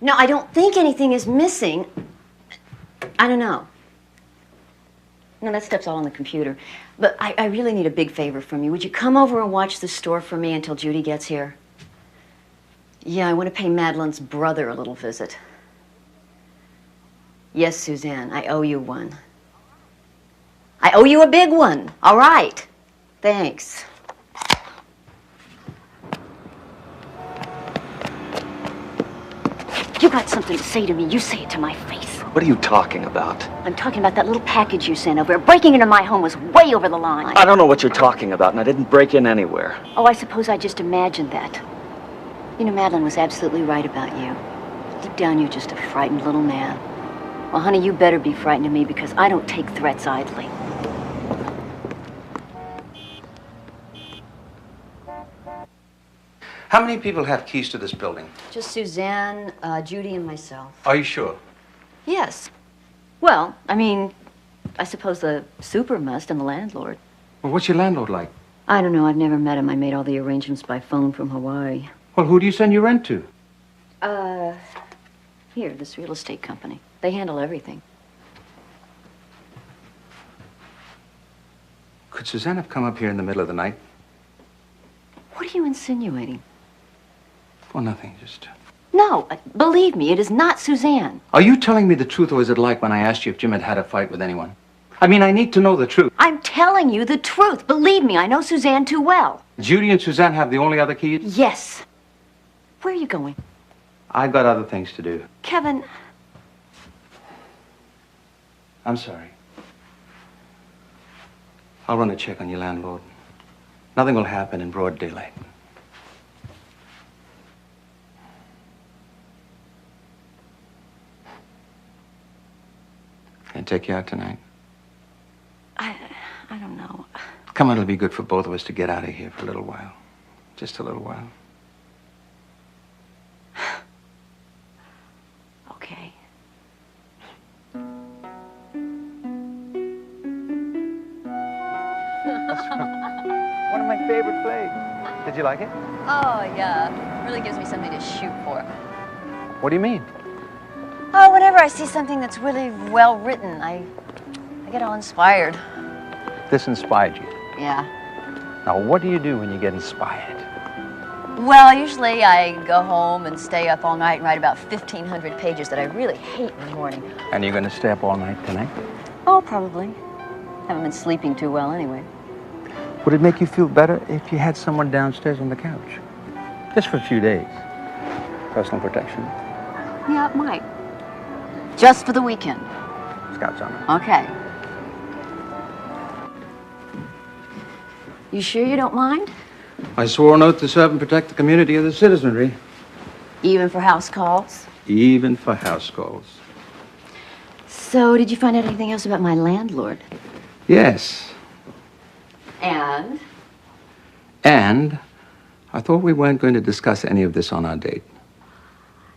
No, I don't think anything is missing. I don't know. No, that stuff's all on the computer. But I really need a big favor from you. Would you come over and watch the store for me until Judy gets here? Yeah, I want to pay Madeline's brother a little visit. Yes, Suzanne, I owe you one. I owe you a big one. All right. Thanks. You got something to say to me, you say it to my face. What are you talking about? I'm talking about that little package you sent over. Breaking into my home was way over the line. I don't know what you're talking about, and I didn't break in anywhere. Oh, I suppose I just imagined that. You know, Madeline was absolutely right about you. Deep down, you're just a frightened little man. Well, honey, you better be frightened of me because I don't take threats idly. How many people have keys to this building? Just Suzanne, Judy, and myself. Are you sure? Yes. Well, I mean, I suppose the super must and the landlord. Well, what's your landlord like? I don't know. I've never met him. I made all the arrangements by phone from Hawaii. Well, who do you send your rent to? Here, this real estate company. They handle everything. Could Suzanne have come up here in the middle of the night? What are you insinuating? Well, nothing, just... No, believe me, it is not Suzanne. Are you telling me the truth, or was it like when I asked you if Jim had had a fight with anyone? I mean, I need to know the truth. I'm telling you the truth. Believe me, I know Suzanne too well. Judy and Suzanne have the only other keys? Yes. Where are you going? I've got other things to do. Kevin. I'm sorry. I'll run a check on your landlord. Nothing will happen in broad daylight. Can I take you out tonight? I don't know. Come on, it'll be good for both of us to get out of here for a little while. Just a little while. Okay. One of my favorite plays. Did you like it? Oh, yeah. Really gives me something to shoot for. What do you mean? Oh, whenever I see something that's really well written, I get all inspired. This inspired you. Yeah. Now, what do you do when you get inspired? Well, usually I go home and stay up all night and write about 1,500 pages that I really hate in the morning. And you're going to stay up all night tonight? Oh, probably. Haven't been sleeping too well anyway. Would it make you feel better if you had someone downstairs on the couch? Just for a few days. Personal protection. Yeah, it might. Just for the weekend. Scout's honor. Okay. You sure you don't mind? I swore an oath to serve and protect the community of the citizenry. Even for house calls? Even for house calls. So, did you find out anything else about my landlord? Yes. And? And I thought we weren't going to discuss any of this on our date.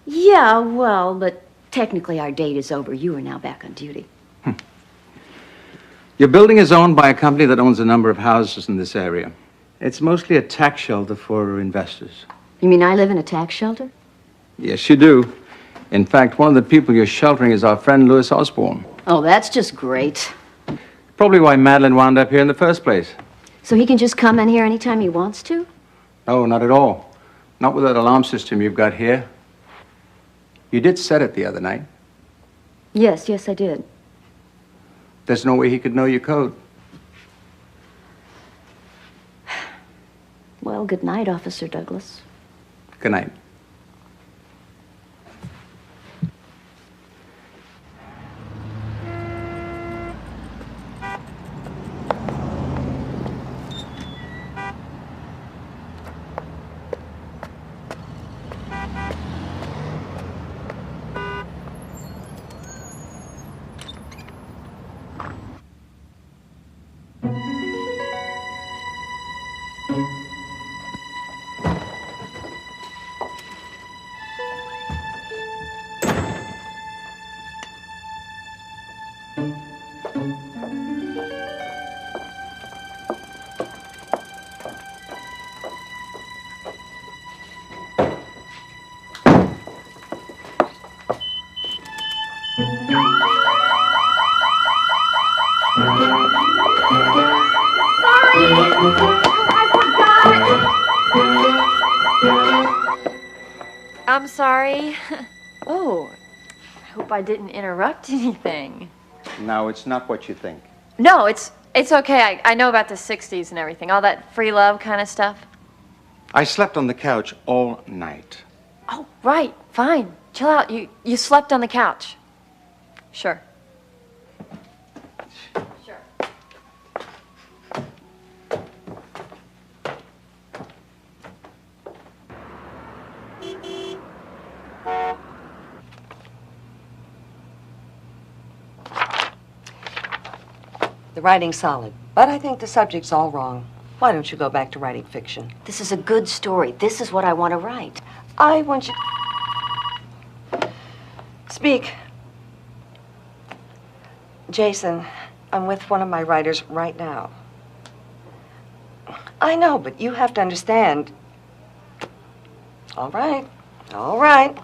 Yeah, well, but technically our date is over. You are now back on duty. Your building is owned by a company that owns a number of houses in this area. It's mostly a tax shelter for investors. You mean I live in a tax shelter? Yes, you do. In fact, one of the people you're sheltering is our friend Louis Osborne. Oh, that's just great. Probably why Madeline wound up here in the first place. So he can just come in here anytime he wants to? No, not at all. Not with that alarm system you've got here. You did set it the other night. Yes, I did. There's no way he could know your code. Well, good night, Officer Douglas. Good night. I'm sorry. Oh, I hope I didn't interrupt anything. No, it's not what you think. No, it's okay. I know about the 60s and everything, all that free love kind of stuff. I slept on the couch all night. Oh, right, fine. Chill out. You slept on the couch. Sure. Sure. The writing's solid, but I think the subject's all wrong. Why don't you go back to writing fiction? This is a good story. This is what I want to write. I want you... Speak. Jason, I'm with one of my writers right now. I know, but you have to understand. All right. All right.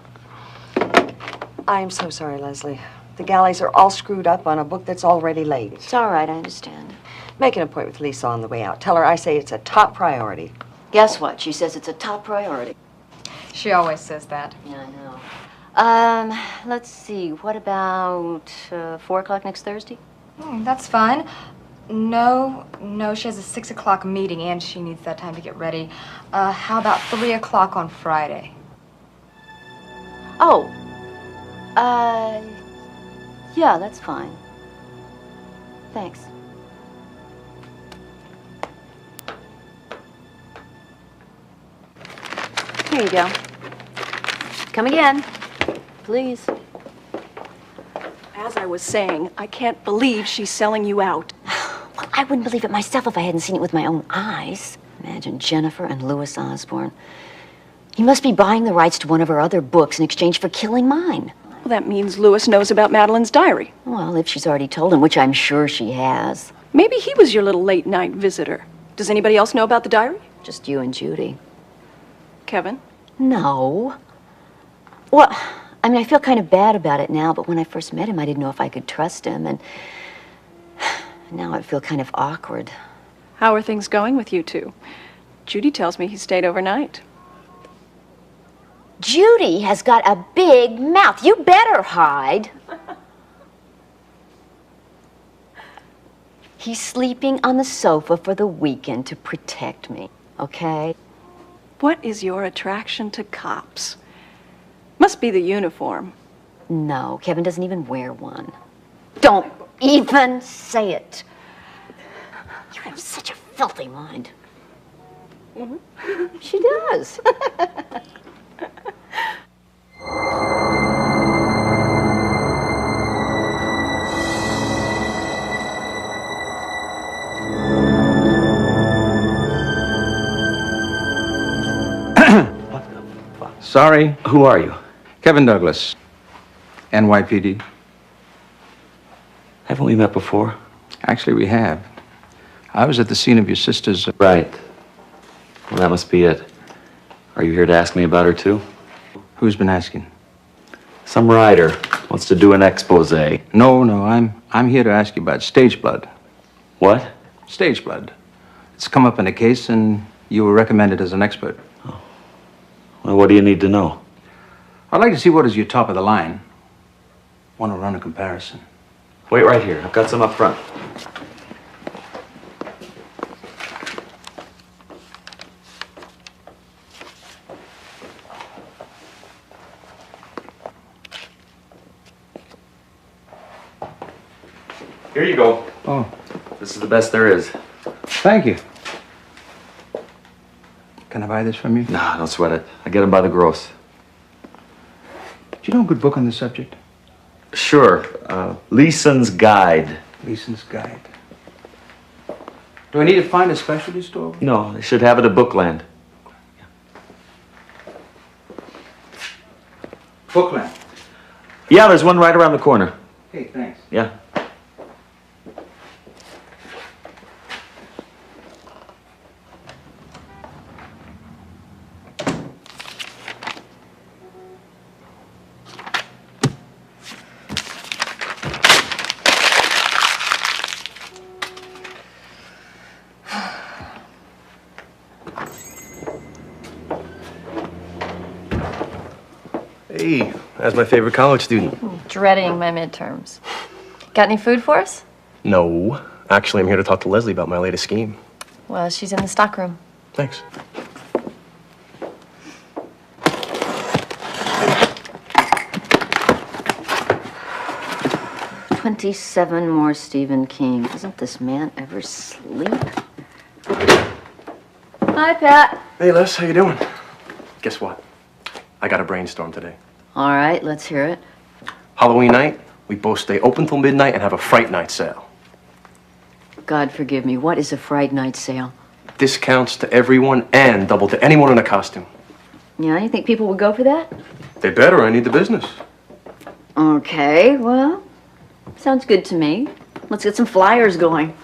I'm so sorry, Leslie. The galleys are all screwed up on a book that's already late. It's all right, I understand. Make an appointment with Lisa on the way out. Tell her I say it's a top priority. Guess what? She says it's a top priority. She always says that. Yeah, I know. Let's see. What about 4 o'clock next Thursday? That's fine. No, she has a 6 o'clock meeting and she needs that time to get ready. How about 3 o'clock on Friday? Oh. Yeah, that's fine. Thanks. Here you go. Come again, please. As I was saying, I can't believe she's selling you out. Well, I wouldn't believe it myself if I hadn't seen it with my own eyes. Imagine Jennifer and Louis Osborne. He must be buying the rights to one of her other books in exchange for killing mine. Well, that means Louis knows about Madeline's diary. Well, if she's already told him, which I'm sure she has. Maybe he was your little late-night visitor. Does anybody else know about the diary? Just you and Judy. Kevin? No. Well, I mean, I feel kind of bad about it now, but when I first met him, I didn't know if I could trust him, and now I feel kind of awkward. How are things going with you two? Judy tells me he stayed overnight. Judy has got a big mouth. You better hide. He's sleeping on the sofa for the weekend to protect me, okay? What is your attraction to cops? Must be the uniform. No, Kevin doesn't even wear one. Don't even say it. You have such a filthy mind. Mm-hmm. She does. Sorry. Who are you? Kevin Douglas, NYPD. Haven't we met before? Actually, we have. I was at the scene of your sister's... Right. Well, that must be it. Are you here to ask me about her, too? Who's been asking? Some writer wants to do an expose. No, I'm here to ask you about stage blood. What? Stage blood. It's come up in a case, and you were recommended as an expert. Oh. Well, what do you need to know? I'd like to see what is your top of the line. Want to run a comparison. Wait right here. I've got some up front. Here you go. Oh, This is the best there is. thank you. Can I buy this from you? Nah, don't sweat it. I get them by the gross. Do you know a good book on the subject? Sure. Leeson's Guide. Leeson's Guide. Do I need to find a specialty store? No, they should have it at Bookland. Bookland. Yeah, there's one right around the corner. Hey, thanks. Yeah. Hey, that's my favorite college student. Dreading my midterms. Got any food for us? No. Actually, I'm here to talk to Leslie about my latest scheme. Well, she's in the stockroom. Thanks. "27 more Stephen King. Doesn't this man ever sleep?" Hi, Pat. Hey, Les, how you doing? Guess what? I got a brainstorm today. All right, let's hear it. Halloween night, we both stay open till midnight and have a Fright Night sale. God forgive me, what is a Fright Night sale? Discounts to everyone and double to anyone in a costume. Yeah, you think people would go for that? They better, I need the business. Okay, well, sounds good to me. Let's get some flyers going.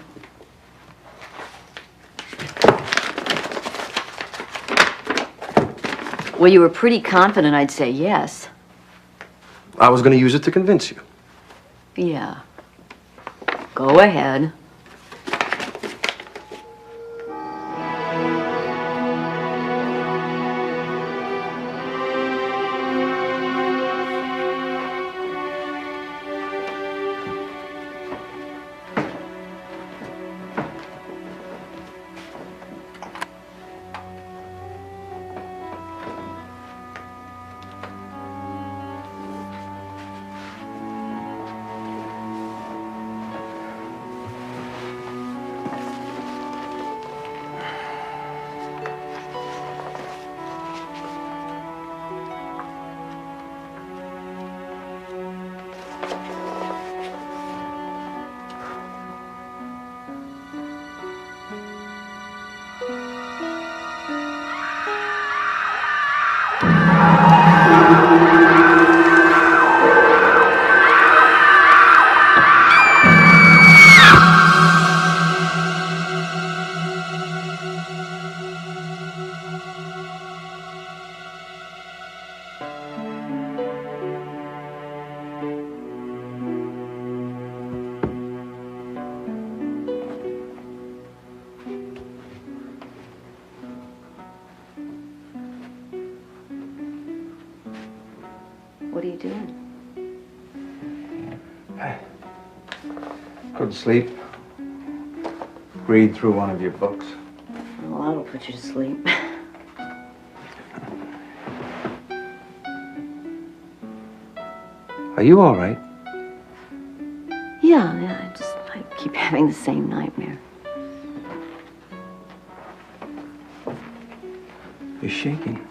Well, you were pretty confident I'd say yes. I was going to use it to convince you. Yeah. Go ahead. What are you doing? Couldn't sleep. Read through one of your books. Well, that'll put you to sleep. Are you all right? Yeah, I keep having the same nightmare. You're shaking.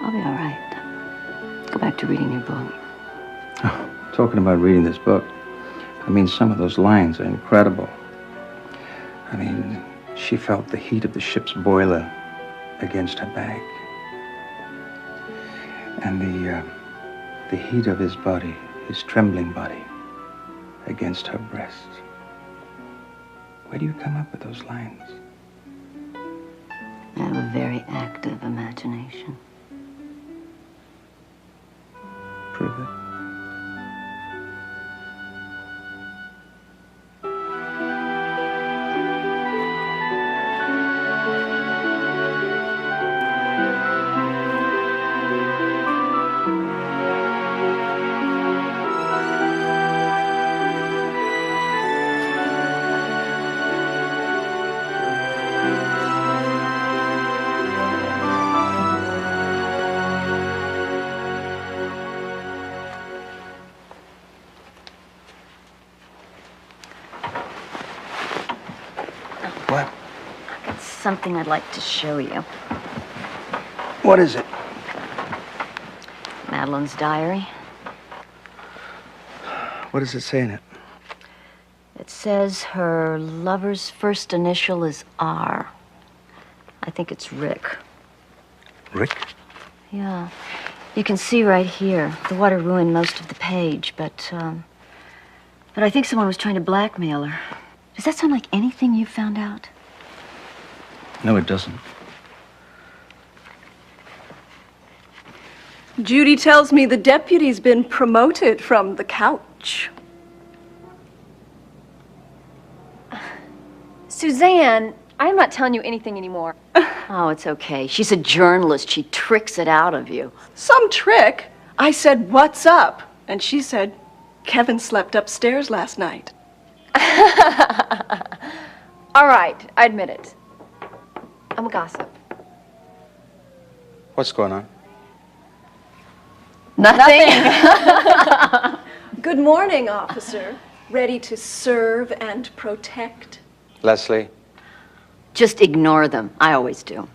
I'll be all right. Go back to reading your book. Oh, talking about reading this book, I mean, some of those lines are incredible. I mean, she felt the heat of the ship's boiler against her back. And the heat of his body, his trembling body, against her breast. Where do you come up with those lines? I have a very active imagination. Prove it. What? I've got something I'd like to show you. What is it? Madeline's diary. What does it say in it? It says her lover's first initial is R. I think it's Rick. Rick? Yeah. You can see right here. The water ruined most of the page, but I think someone was trying to blackmail her. Does that sound like anything you found out? No, it doesn't. Judy tells me the deputy's been promoted from the couch. Suzanne, I'm not telling you anything anymore. Oh, it's okay. She's a journalist. She tricks it out of you. Some trick? I said, "What's up?" And she said, "Kevin slept upstairs last night." All right, I admit it. I'm a gossip. What's going on? Nothing. Good morning, officer. Ready to serve and protect? Leslie? Just ignore them. I always do.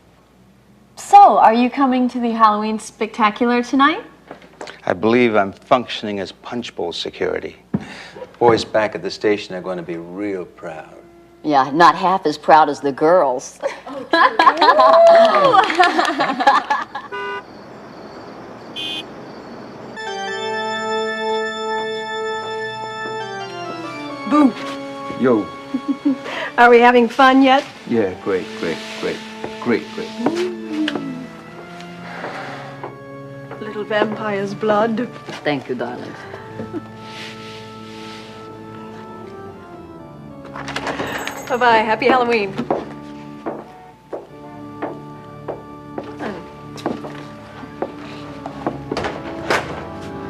So, are you coming to the Halloween spectacular tonight? I believe I'm functioning as punch bowl security. Boys back at the station are going to be real proud. Yeah, not half as proud as the girls. Boo. Yo. Are we having fun yet? Yeah, great. Little vampire's blood. Thank you, darling. Bye-bye. Happy Halloween.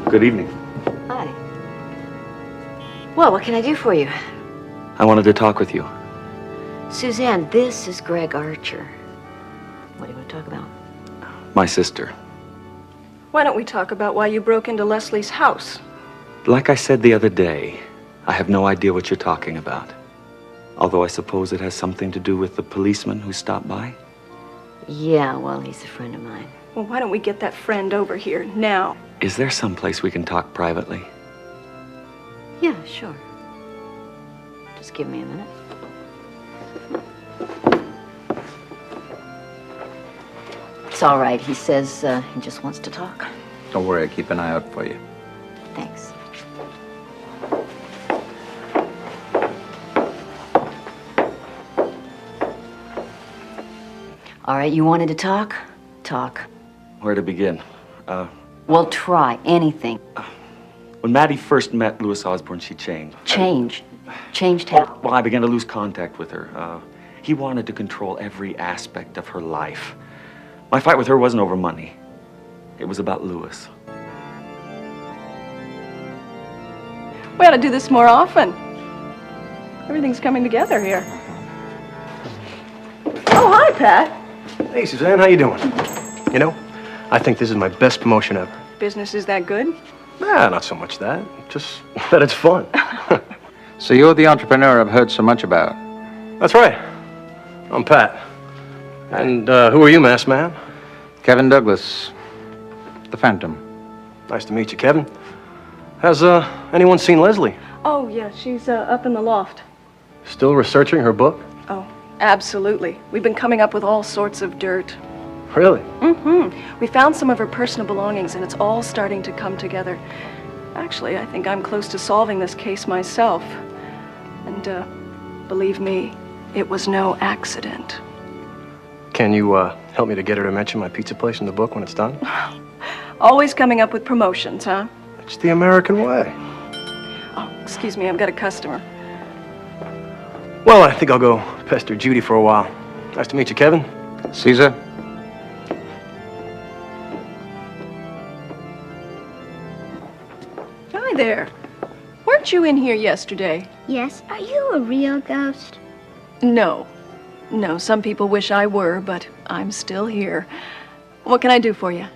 Good evening. Hi. Well, what can I do for you? I wanted to talk with you. Suzanne, this is Greg Archer. What do you want to talk about? My sister. Why don't we talk about why you broke into Leslie's house? Like I said the other day, I have no idea what you're talking about. Although I suppose it has something to do with the policeman who stopped by. Yeah, well, he's a friend of mine. Well, why don't we get that friend over here now? Is there some place we can talk privately? Yeah, sure. Just give me a minute. It's all right. He says he just wants to talk. Don't worry, I'll keep an eye out for you. Thanks. All right, you wanted to talk? Talk. Where to begin? Well, try anything. When Maddie first met Louis Osborne, she changed. Changed how? Well, I began to lose contact with her. He wanted to control every aspect of her life. My fight with her wasn't over money. It was about Louis. We ought to do this more often. Everything's coming together here. Oh, hi, Pat. Hey, Suzanne, how you doing? You know, I think this is my best promotion ever. Business is that good? Nah, not so much that. Just that it's fun. So you're the entrepreneur I've heard so much about. That's right. I'm Pat. And who are you, masked man? Kevin Douglas, the Phantom. Nice to meet you, Kevin. Has anyone seen Leslie? Oh, yeah, she's up in the loft. Still researching her book? Oh, absolutely. We've been coming up with all sorts of dirt. Really? Mm-hmm. We found some of her personal belongings, and it's all starting to come together. Actually, I think I'm close to solving this case myself. And, believe me, it was no accident. Can you help me to get her to mention my pizza place in the book when it's done? Always coming up with promotions, huh? It's the American way. Oh, excuse me, I've got a customer. Well, I think I'll go pester Judy for a while. Nice to meet you, Kevin. Caesar? Hi there. Weren't you in here yesterday? Yes. Are you a real ghost? No. No, some people wish I were, but I'm still here. What can I do for you?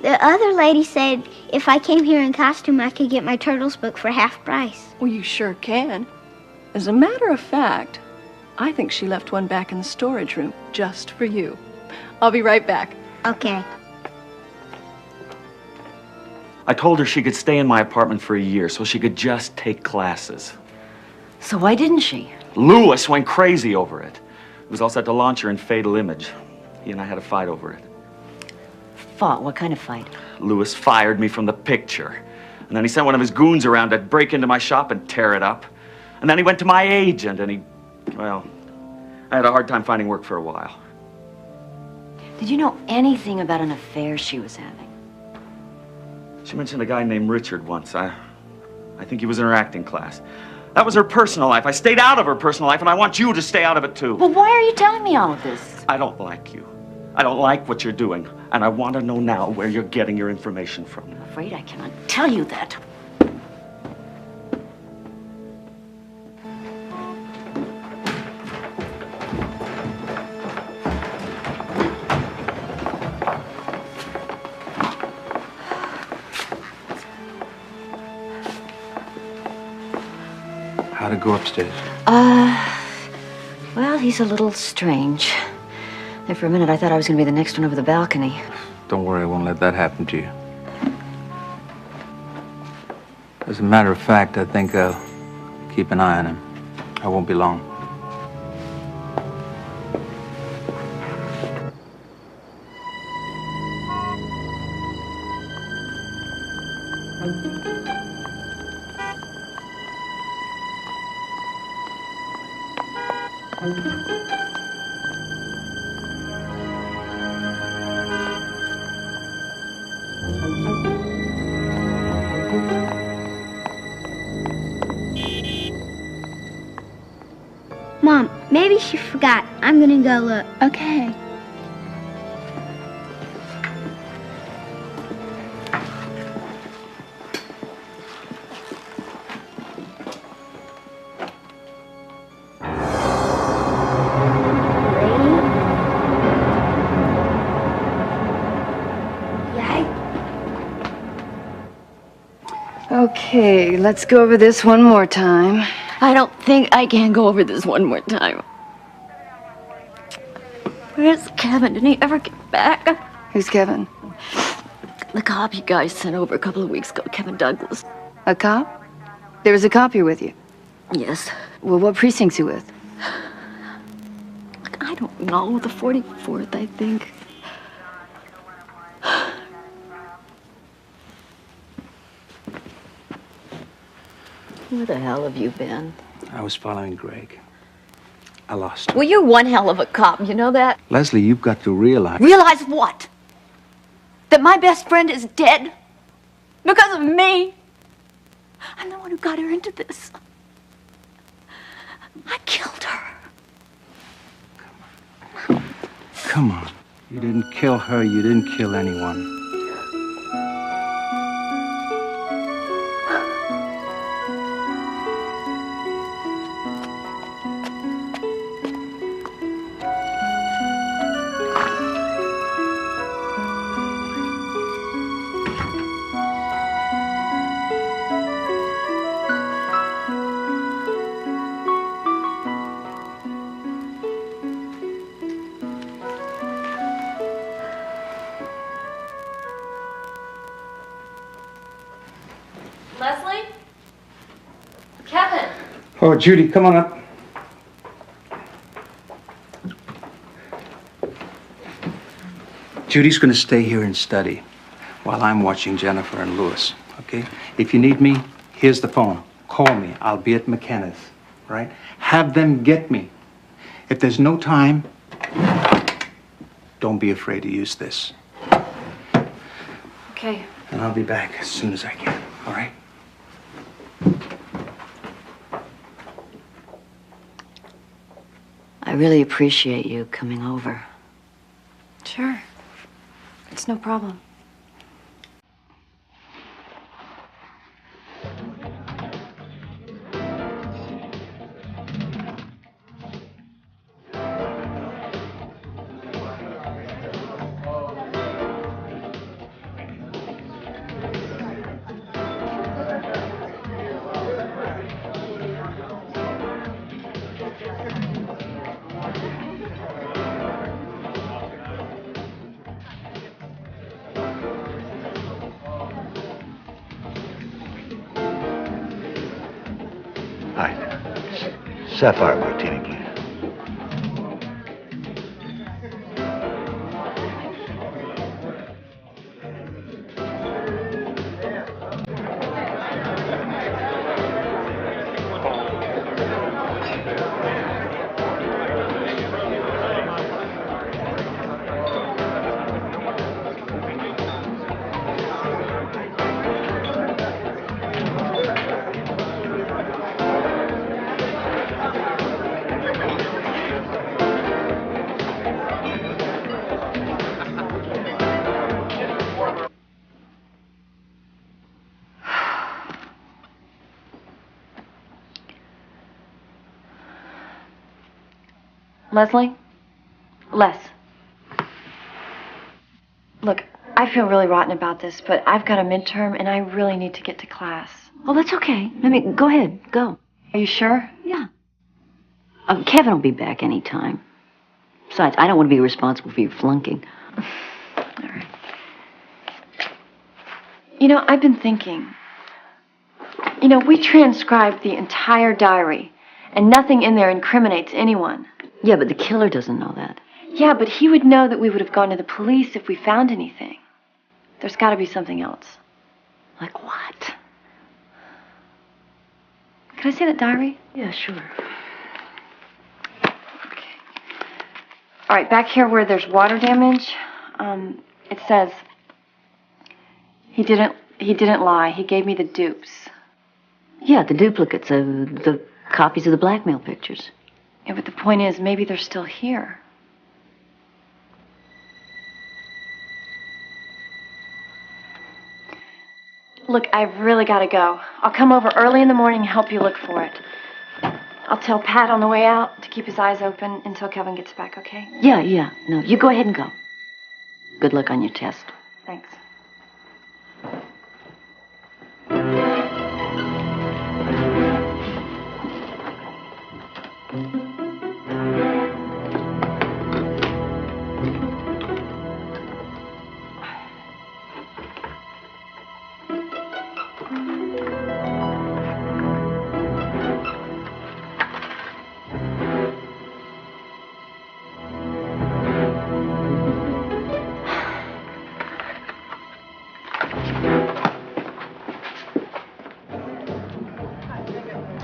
The other lady said if I came here in costume, I could get my Turtles book for half price. Well, you sure can. As a matter of fact, I think she left one back in the storage room just for you. I'll be right back. Okay. I told her she could stay in my apartment for a year so she could just take classes. So why didn't she? Lewis went crazy over it. He was all set to launch her in Fatal Image. He and I had a fight over it. Fought? What kind of fight? Lewis fired me from the picture. And then he sent one of his goons around to break into my shop and tear it up. And then he went to my agent and well, I had a hard time finding work for a while. Did you know anything about an affair she was having? She mentioned a guy named Richard once. I think he was in her acting class. That was her personal life. I stayed out of her personal life, and I want you to stay out of it, too. Well, why are you telling me all of this? I don't like you. I don't like what you're doing, and I want to know now where you're getting your information from. I'm afraid I cannot tell you that. How'd it go upstairs? Well, he's a little strange. There for a minute, I thought I was going to be the next one over the balcony. Don't worry, I won't let that happen to you. As a matter of fact, I think I'll keep an eye on him. I won't be long. Mom, maybe she forgot. I'm gonna go look. Okay. Okay, let's go over this one more time. I don't think I can go over this one more time. Where's Kevin? Didn't he ever get back? Who's Kevin? The cop you guys sent over a couple of weeks ago, Kevin Douglas. A cop? There was a cop here with you? Yes. Well, what precinct's he with? I don't know. The 44th, I think. Where the hell have you been? I was following Greg. I lost him. Well, you're one hell of a cop, you know that? Leslie, you've got to realize... Realize what? That my best friend is dead? Because of me? I'm the one who got her into this. I killed her. Come on. You didn't kill her, you didn't kill anyone. Leslie? Kevin? Oh, Judy, come on up. Judy's going to stay here and study while I'm watching Jennifer and Lewis, okay? If you need me, here's the phone. Call me. I'll be at McKenna's, right? Have them get me. If there's no time, don't be afraid to use this. Okay. And I'll be back as soon as I can, all right? I really appreciate you coming over. Sure. It's no problem. Sapphire martini, please. Leslie? Les. Look, I feel really rotten about this, but I've got a midterm and I really need to get to class. Oh, that's okay. I mean, go ahead. Go. Are you sure? Yeah. Kevin will be back any time. Besides, I don't want to be responsible for your flunking. All right. You know, I've been thinking. You know, we transcribed the entire diary, and nothing in there incriminates anyone. Yeah, but the killer doesn't know that. Yeah, but he would know that we would have gone to the police if we found anything. There's got to be something else. Like what? Can I see that diary? Yeah, sure. Okay. All right, back here where there's water damage, it says, he didn't lie. He gave me the dupes. Yeah, the duplicates of the copies of the blackmail pictures. Yeah, but the point is, maybe they're still here. Look, I've really got to go. I'll come over early in the morning and help you look for it. I'll tell Pat on the way out to keep his eyes open until Kevin gets back, okay? Yeah. No, you go ahead and go. Good luck on your test. Thanks.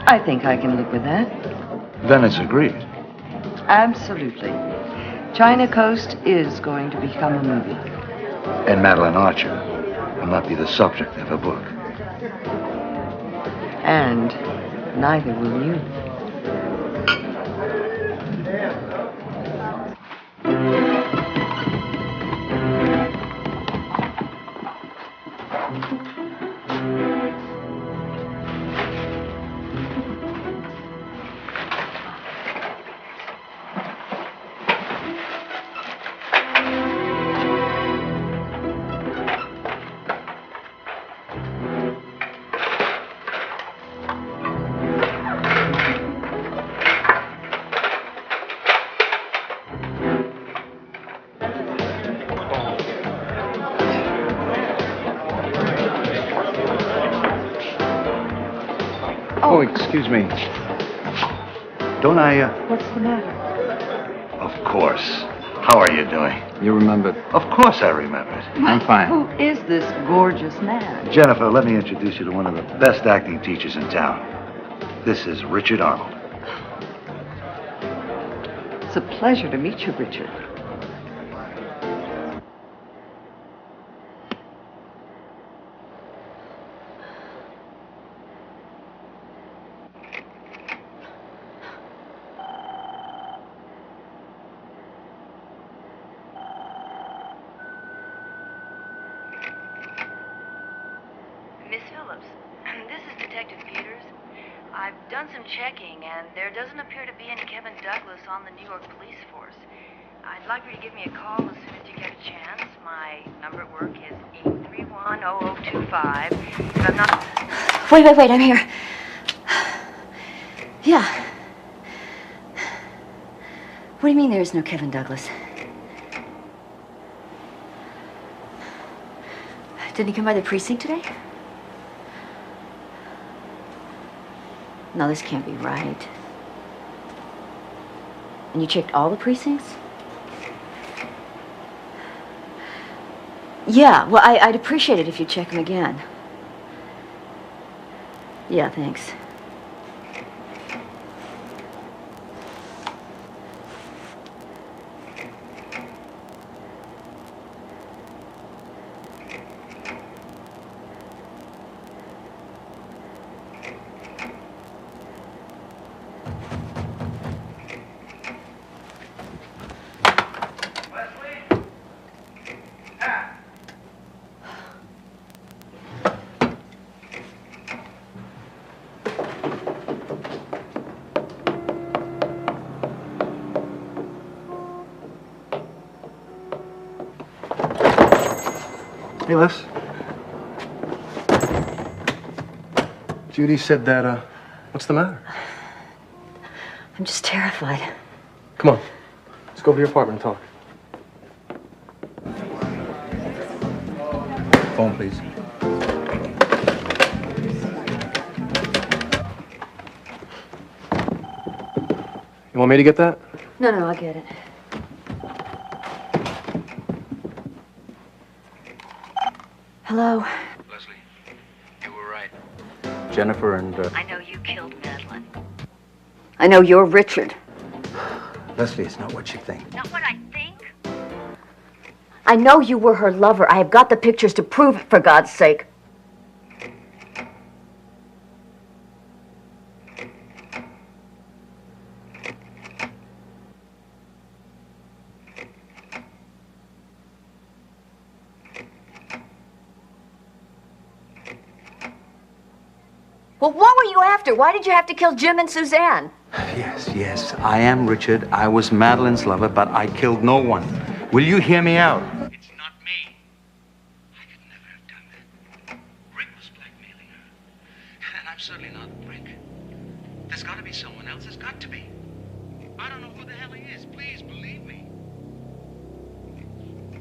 I think I can live with that. Then it's agreed. Absolutely. China Coast is going to become a movie. And Madeline Archer will not be the subject of a book. And neither will you. Oh, excuse me. Don't I, What's the matter? Of course. How are you doing? You remembered? Of course I remembered. I'm fine. Who is this gorgeous man? Jennifer, let me introduce you to one of the best acting teachers in town. This is Richard Arnold. It's a pleasure to meet you, Richard. Miss Phillips, this is Detective Peters. I've done some checking, and there doesn't appear to be any Kevin Douglas on the New York police force. I'd like for you to give me a call as soon as you get a chance. My number at work is 831-0025. If I'm not... Wait, I'm here. Yeah. What do you mean there is no Kevin Douglas? Didn't he come by the precinct today? No, this can't be right. And you checked all the precincts? Yeah, well, I'd appreciate it if you check them again. Yeah, thanks. Hey, Les. Judy said that, what's the matter? I'm just terrified. Come on. Let's go over to your apartment and talk. Phone, please. You want me to get that? No, I'll get it. Hello? Leslie, you were right. Jennifer and, I know you killed Madeline. I know you're Richard. Leslie, it's not what you think. Not what I think? I know you were her lover. I have got the pictures to prove it, for God's sake. Well, what were you after? Why did you have to kill Jim and Suzanne? Yes, I am Richard. I was Madeline's lover, but I killed no one. Will you hear me out? It's not me. I could never have done that. Rick was blackmailing her. And I'm certainly not Rick. There's got to be someone else. There's got to be. I don't know who the hell he is. Please believe me.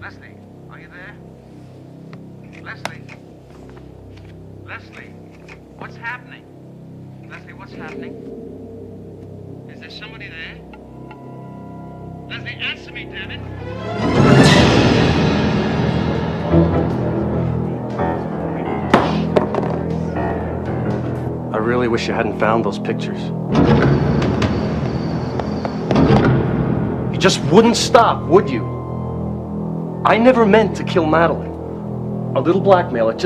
Leslie, are you there? Leslie? Leslie? What's happening? Leslie, what's happening? Is there somebody there? Leslie, answer me, damn it! I really wish you hadn't found those pictures. You just wouldn't stop, would you? I never meant to kill Madeline. A little blackmail, it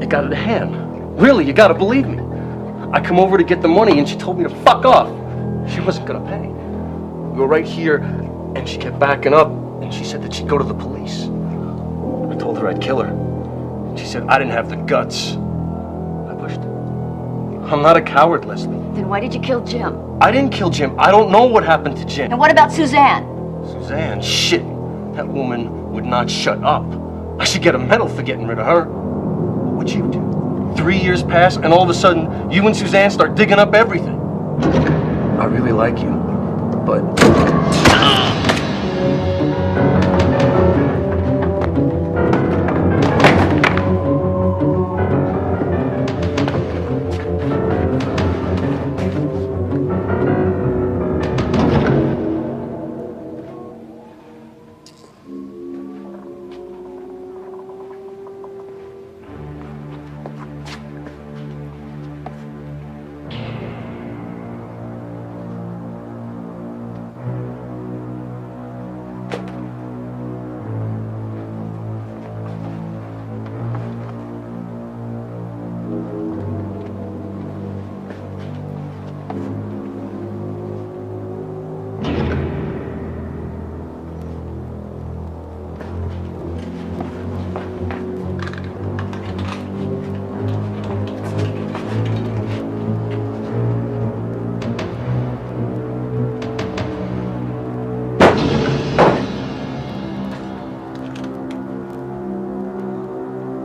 got out of hand. Really, you gotta believe me. I come over to get the money and she told me to fuck off. She wasn't gonna pay. We were right here and she kept backing up and she said that she'd go to the police. I told her I'd kill her. She said I didn't have the guts. I pushed her. I'm not a coward, Leslie. Then why did you kill Jim? I didn't kill Jim. I don't know what happened to Jim. And what about Suzanne? Suzanne? Shit. That woman would not shut up. I should get a medal for getting rid of her. What would you do? 3 years pass, and all of a sudden, you and Suzanne start digging up everything. I really like you, but...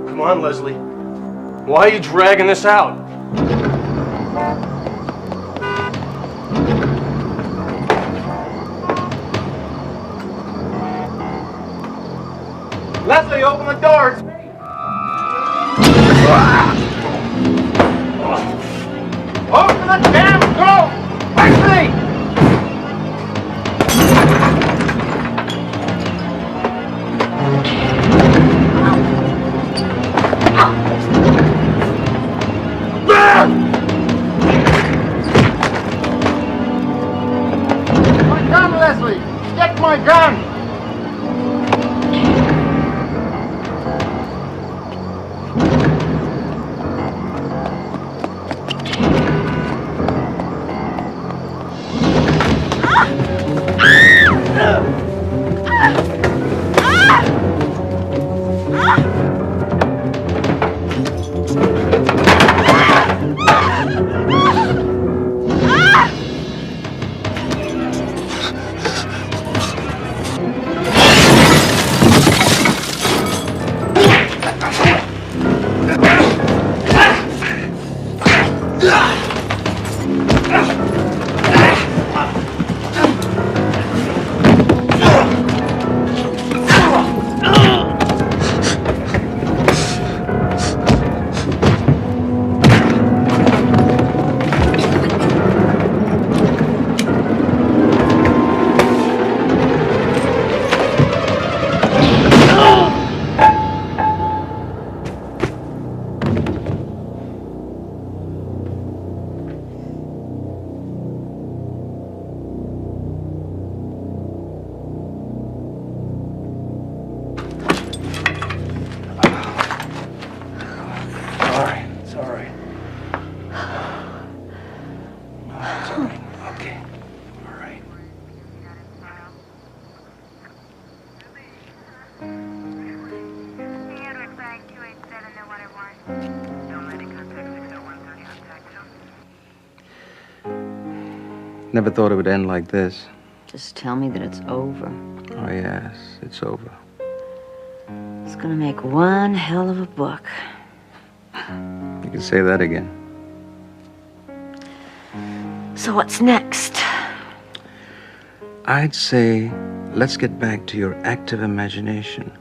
Come on, Leslie. Why are you dragging this out? Leslie, open the doors! Open the damn door! Leslie! Get my gun! Never thought it would end like this. Just tell me that it's over. Oh, yes, it's over. It's gonna make one hell of a book. You can say that again. So what's next? I'd say, let's get back to your active imagination.